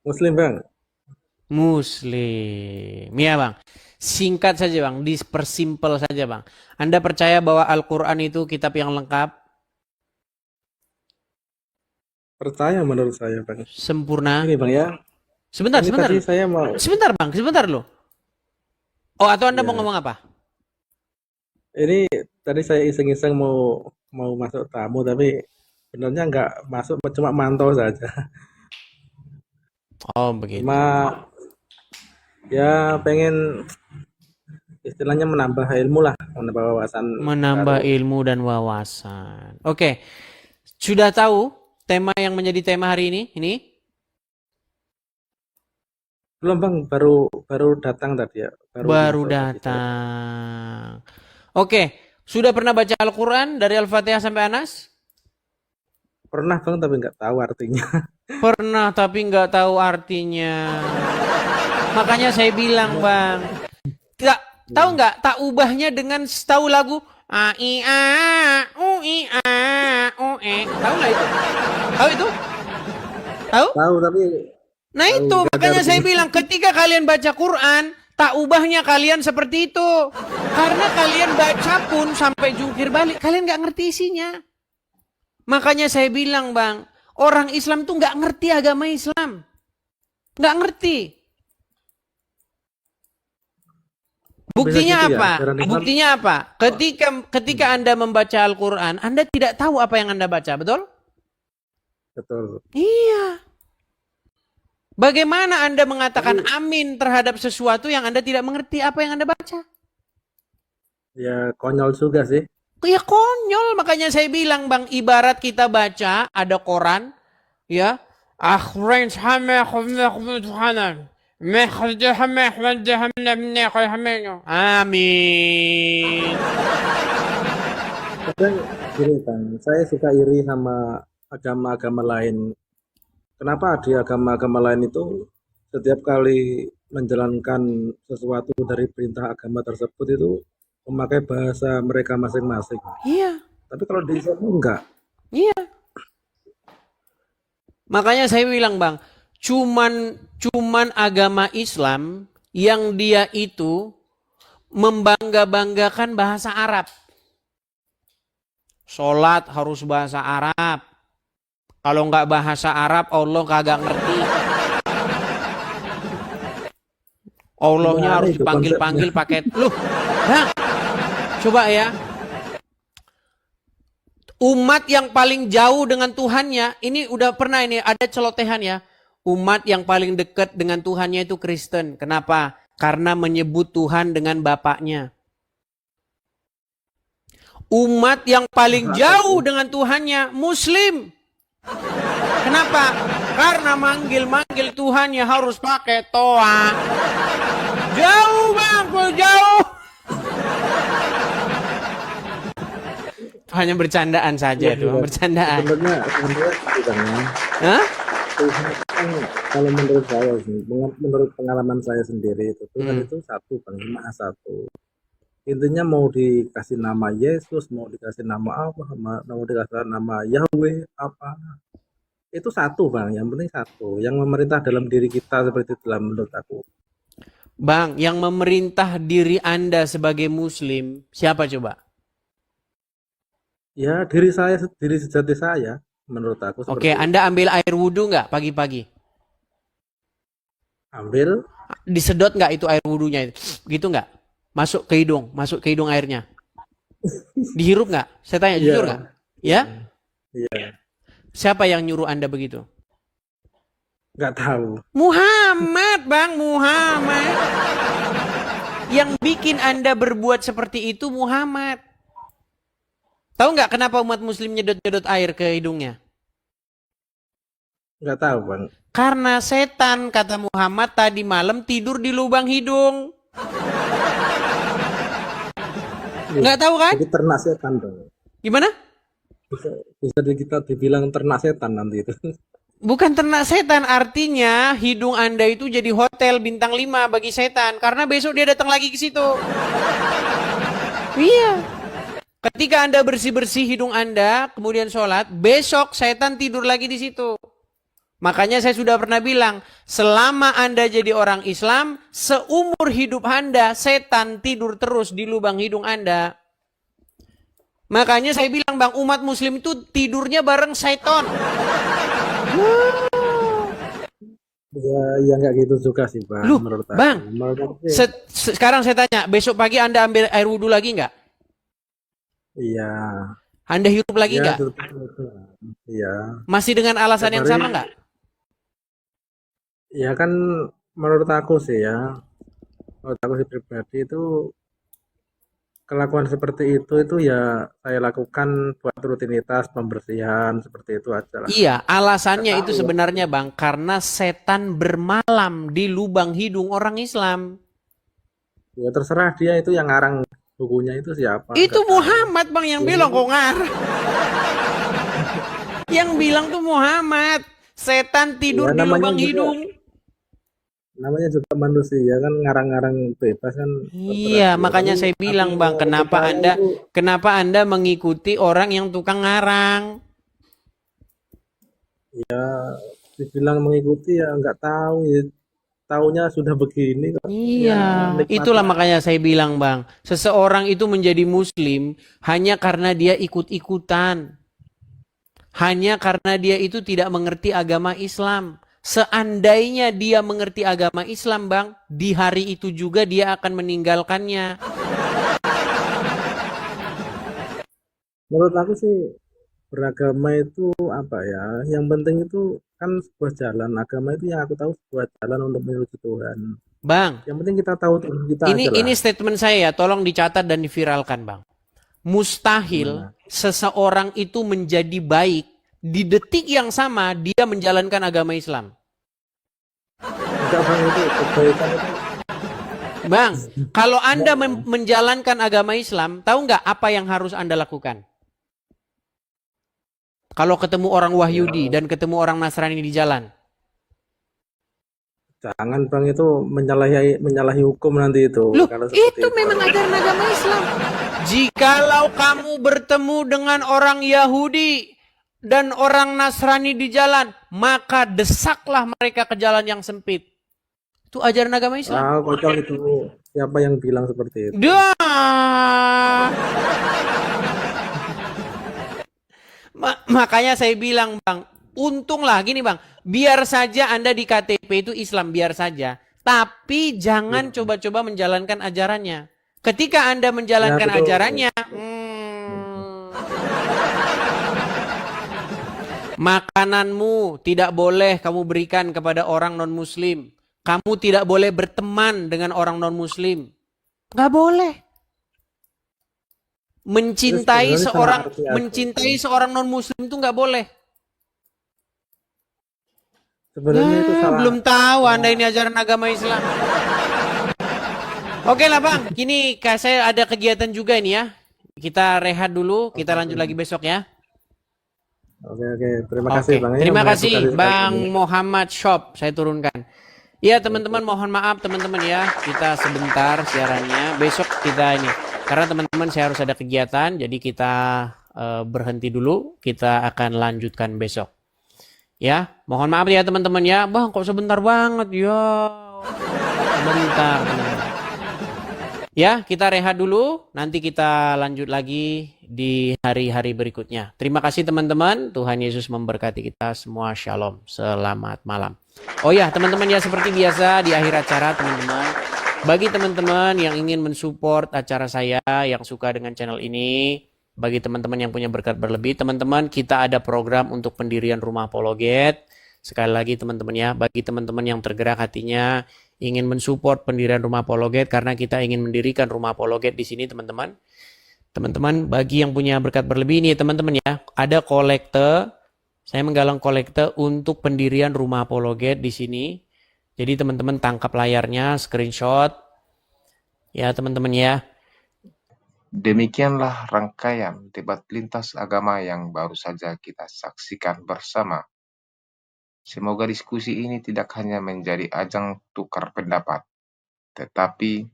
Muslim, Bang. Muslim. Ya, Bang. Singkat saja, Bang. Dipersimpel saja, Bang. Anda percaya bahwa Al-Quran itu kitab yang lengkap? Percaya menurut saya, Bang. Sempurna? Ini, Bang, ya. Sebentar, Ini sebentar. tadi saya mau... Sebentar, Bang. Sebentar loh. Oh, atau Anda Ya. mau ngomong apa? Ini tadi saya iseng-iseng mau masuk tamu, tapi sebenarnya nggak masuk, cuma mantau saja. Oh, begitu. Cuma ya pengen istilahnya menambah ilmu lah, menambah wawasan. Menambah baru. ilmu dan wawasan. Oke. Sudah tahu tema yang menjadi tema hari ini? Ini? Belum, Bang, baru datang tadi ya. Baru masuk tadi saya. datang. Oke. Sudah pernah baca Al-Quran dari Al-Fatihah sampai Anas? Pernah, Bang, tapi nggak tahu artinya. Pernah tapi nggak tahu artinya. Makanya saya bilang, Bang. Tahu nggak? Tak ubahnya dengan tahu lagu a i a u i a u e. Tahu nggak itu? Tahu itu? Tahu? Tahu tapi Nah tahu itu nggak ada makanya saya artinya. bilang ketika kalian baca Quran, tak ubahnya kalian seperti itu. Karena kalian baca pun sampai jungkir balik, kalian nggak ngerti isinya. Makanya saya bilang, Bang, orang Islam tuh nggak ngerti agama Islam. Nggak ngerti. Buktinya gitu ya, apa? ajaran Islam. Buktinya apa? Ketika Anda membaca Al-Quran, Anda tidak tahu apa yang Anda baca, betul? Betul. Iya. Bagaimana Anda mengatakan amin terhadap sesuatu yang Anda tidak mengerti apa yang Anda baca? Ya konyol juga sih. Ya konyol, makanya saya bilang, Bang, ibarat kita baca ada koran, ya. Akhrin sama amin. Kadang gini, Bang, saya suka iri sama agama-agama lain. Kenapa di agama-agama lain itu setiap kali menjalankan sesuatu dari perintah agama tersebut itu memakai bahasa mereka masing-masing. Iya. Tapi kalau di Islam enggak. Iya. Makanya saya bilang, Bang, cuman agama Islam yang dia itu membangga-banggakan bahasa Arab. Sholat harus bahasa Arab. Kalau nggak bahasa Arab, Allah kagak ngerti. Allahnya harus dipanggil-panggil pakai loh. Bang, coba ya. Umat yang paling jauh dengan Tuhannya, ini udah pernah ini ada celotehan ya. Umat yang paling dekat dengan Tuhannya itu Kristen. Kenapa? Karena menyebut Tuhan dengan bapaknya. Umat yang paling jauh dengan Tuhannya Muslim. Kenapa? Karena manggil-manggil Tuhannya harus pakai toa. Jauh, Bang, kok jauh. Hanya bercandaan saja tuh, bercandaan. Sebenarnya Hah? Tuhan kan, kalau menurut saya sih, menurut pengalaman saya sendiri itu Tuhan itu satu, Bang, Maha satu. Intinya mau dikasih nama Yesus, mau dikasih nama apa, mau dikasih nama Yahweh apa, itu satu, Bang. Yang penting satu. Yang memerintah dalam diri kita seperti itu menurut aku. Bang, yang memerintah diri Anda sebagai Muslim siapa coba? Ya diri saya, diri sejati saya menurut aku. Oke, Anda ambil air wudhu nggak pagi-pagi? Ambil. Disedot nggak itu air wudhunya? Gitu nggak? Masuk ke hidung airnya. Dihirup nggak? Saya tanya jujur nggak? Ya? Iya. Siapa yang nyuruh Anda begitu? Nggak tahu. Muhammad, Bang, Muhammad. Yang bikin Anda berbuat seperti itu Muhammad. Tahu nggak kenapa umat Muslim nyedot-nyedot air ke hidungnya? Nggak tahu, Bang. Karena setan, kata Muhammad, tadi malam tidur di lubang hidung. Nggak tahu kan? Jadi ternak setan, Bang. Gimana? Bisa kita dibilang ternak setan nanti itu. Bukan ternak setan, artinya hidung Anda itu jadi hotel bintang 5 bagi setan. Karena besok dia datang lagi ke situ. Iya. Ketika Anda bersih-bersih hidung Anda, kemudian sholat, besok setan tidur lagi di situ. Makanya saya sudah pernah bilang, selama Anda jadi orang Islam, seumur hidup Anda, setan tidur terus di lubang hidung Anda. Makanya saya bilang, Bang, umat muslim itu tidurnya bareng setan. Ya nggak gitu juga sih, Bang. Loh, menurut aku. Bang, Menurut aku sih, sekarang saya tanya, besok pagi Anda ambil air wudhu lagi nggak? iya. Anda hirup lagi Ya, nggak? iya. Masih dengan alasan yang sama nggak? Ya kan menurut aku sih ya, menurut aku sih pribadi itu kelakuan seperti itu ya saya lakukan buat rutinitas pembersihan seperti itu aja lah. Iya, alasannya itu Tahu ya. sebenarnya Bang, karena setan bermalam di lubang hidung orang Islam. Ya terserah dia itu yang ngarang bukunya itu siapa. Itu nggak tahu. Muhammad Bang yang bilang kok ngarang. Yang bilang tuh Muhammad, setan tidur Ya, di namanya lubang juga- hidung. Namanya juga manusia kan ngarang-ngarang bebas kan. Iya, makanya saya bilang Bang, kenapa Anda mengikuti orang yang tukang ngarang? Ya dibilang mengikuti ya nggak tahu ya. Taunya sudah begini kok. Iya, Ya, nikmati. itulah makanya saya bilang Bang, seseorang itu menjadi muslim hanya karena dia ikut-ikutan. Hanya karena dia itu tidak mengerti agama Islam. Seandainya dia mengerti agama Islam, Bang, di hari itu juga dia akan meninggalkannya. Menurut aku sih beragama itu apa ya? Yang penting itu kan sebuah jalan. Agama itu yang aku tahu sebuah jalan untuk menuju Tuhan. Bang, Yang penting kita tahu Tuhan kita aja lah. ini statement saya ya, tolong dicatat dan diviralkan, Bang. Mustahil seseorang itu menjadi baik di detik yang sama dia menjalankan agama Islam. Enggak, Bang, itu kebaikan itu. Bang, kalau Anda menjalankan agama Islam, tahu nggak apa yang harus Anda lakukan? Kalau ketemu orang Wahyudi dan ketemu orang Nasrani di jalan. Jangan, Bang, itu menyalahi hukum nanti itu. Loh, Kalau seperti itu memang ajaran agama Islam. Jikalau kamu bertemu dengan orang Yahudi dan orang Nasrani di jalan, maka desaklah mereka ke jalan yang sempit. Itu ajaran agama Islam. Ah, kocok itu. Siapa yang bilang seperti itu? Dah. Makanya saya bilang, Bang, untunglah gini, Bang. Biar saja Anda di KTP itu Islam, biar saja. Tapi jangan coba-coba menjalankan ajarannya. Ketika Anda menjalankan betul. ajarannya, makananmu tidak boleh kamu berikan kepada orang non-muslim. Kamu tidak boleh berteman dengan orang non-muslim. Nggak boleh. Mencintai seorang non-muslim itu nggak boleh. Sebenarnya itu salah. Belum tahu Anda ini ajaran agama Islam. Oke lah Bang, kini saya ada kegiatan juga ini ya. Kita rehat dulu, kita lanjut lagi besok ya. Oke. Terima kasih, Bang. Terima kasih Bang Muhammad Shop, saya turunkan. Ya teman-teman, mohon maaf teman-teman ya, kita sebentar siarannya. Besok kita ini, karena teman-teman saya harus ada kegiatan, jadi kita berhenti dulu, kita akan lanjutkan besok. Ya, mohon maaf ya teman-teman ya. Bang, kok sebentar banget ya. Sebentar. Ya, kita rehat dulu. Nanti kita lanjut lagi di hari-hari berikutnya. Terima kasih teman-teman. Tuhan Yesus memberkati kita semua. Shalom. Selamat malam. Oh ya, teman-teman ya, seperti biasa di akhir acara teman-teman. Bagi teman-teman yang ingin mensupport acara saya, yang suka dengan channel ini, bagi teman-teman yang punya berkat berlebih, teman-teman, kita ada program untuk pendirian rumah apologet. Sekali lagi teman-teman ya, bagi teman-teman yang tergerak hatinya ingin mensupport pendirian rumah apologet, karena kita ingin mendirikan rumah apologet di sini teman-teman. Teman-teman, bagi yang punya berkat berlebih ini teman-teman ya, ada kolekte. Saya menggalang kolekte untuk pendirian rumah apologet di sini. Jadi teman-teman tangkap layarnya, screenshot. Ya teman-teman ya. Demikianlah rangkaian debat lintas agama yang baru saja kita saksikan bersama. Semoga diskusi ini tidak hanya menjadi ajang tukar pendapat, tetapi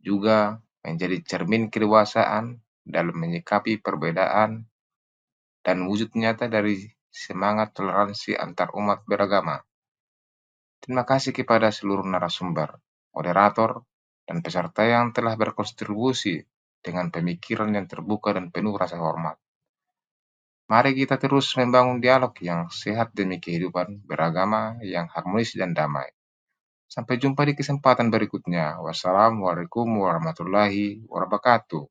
juga menjadi cermin kedewasaan dalam menyikapi perbedaan dan wujud nyata dari semangat toleransi antar umat beragama. Terima kasih kepada seluruh narasumber, moderator, dan peserta yang telah berkontribusi dengan pemikiran yang terbuka dan penuh rasa hormat. Mari kita terus membangun dialog yang sehat demi kehidupan beragama yang harmonis dan damai. Sampai jumpa di kesempatan berikutnya. Wassalamualaikum warahmatullahi wabarakatuh.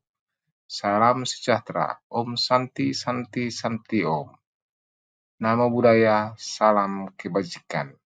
Salam sejahtera. Om Santi Santi Santi Om. Namo Buddhaya, salam kebajikan.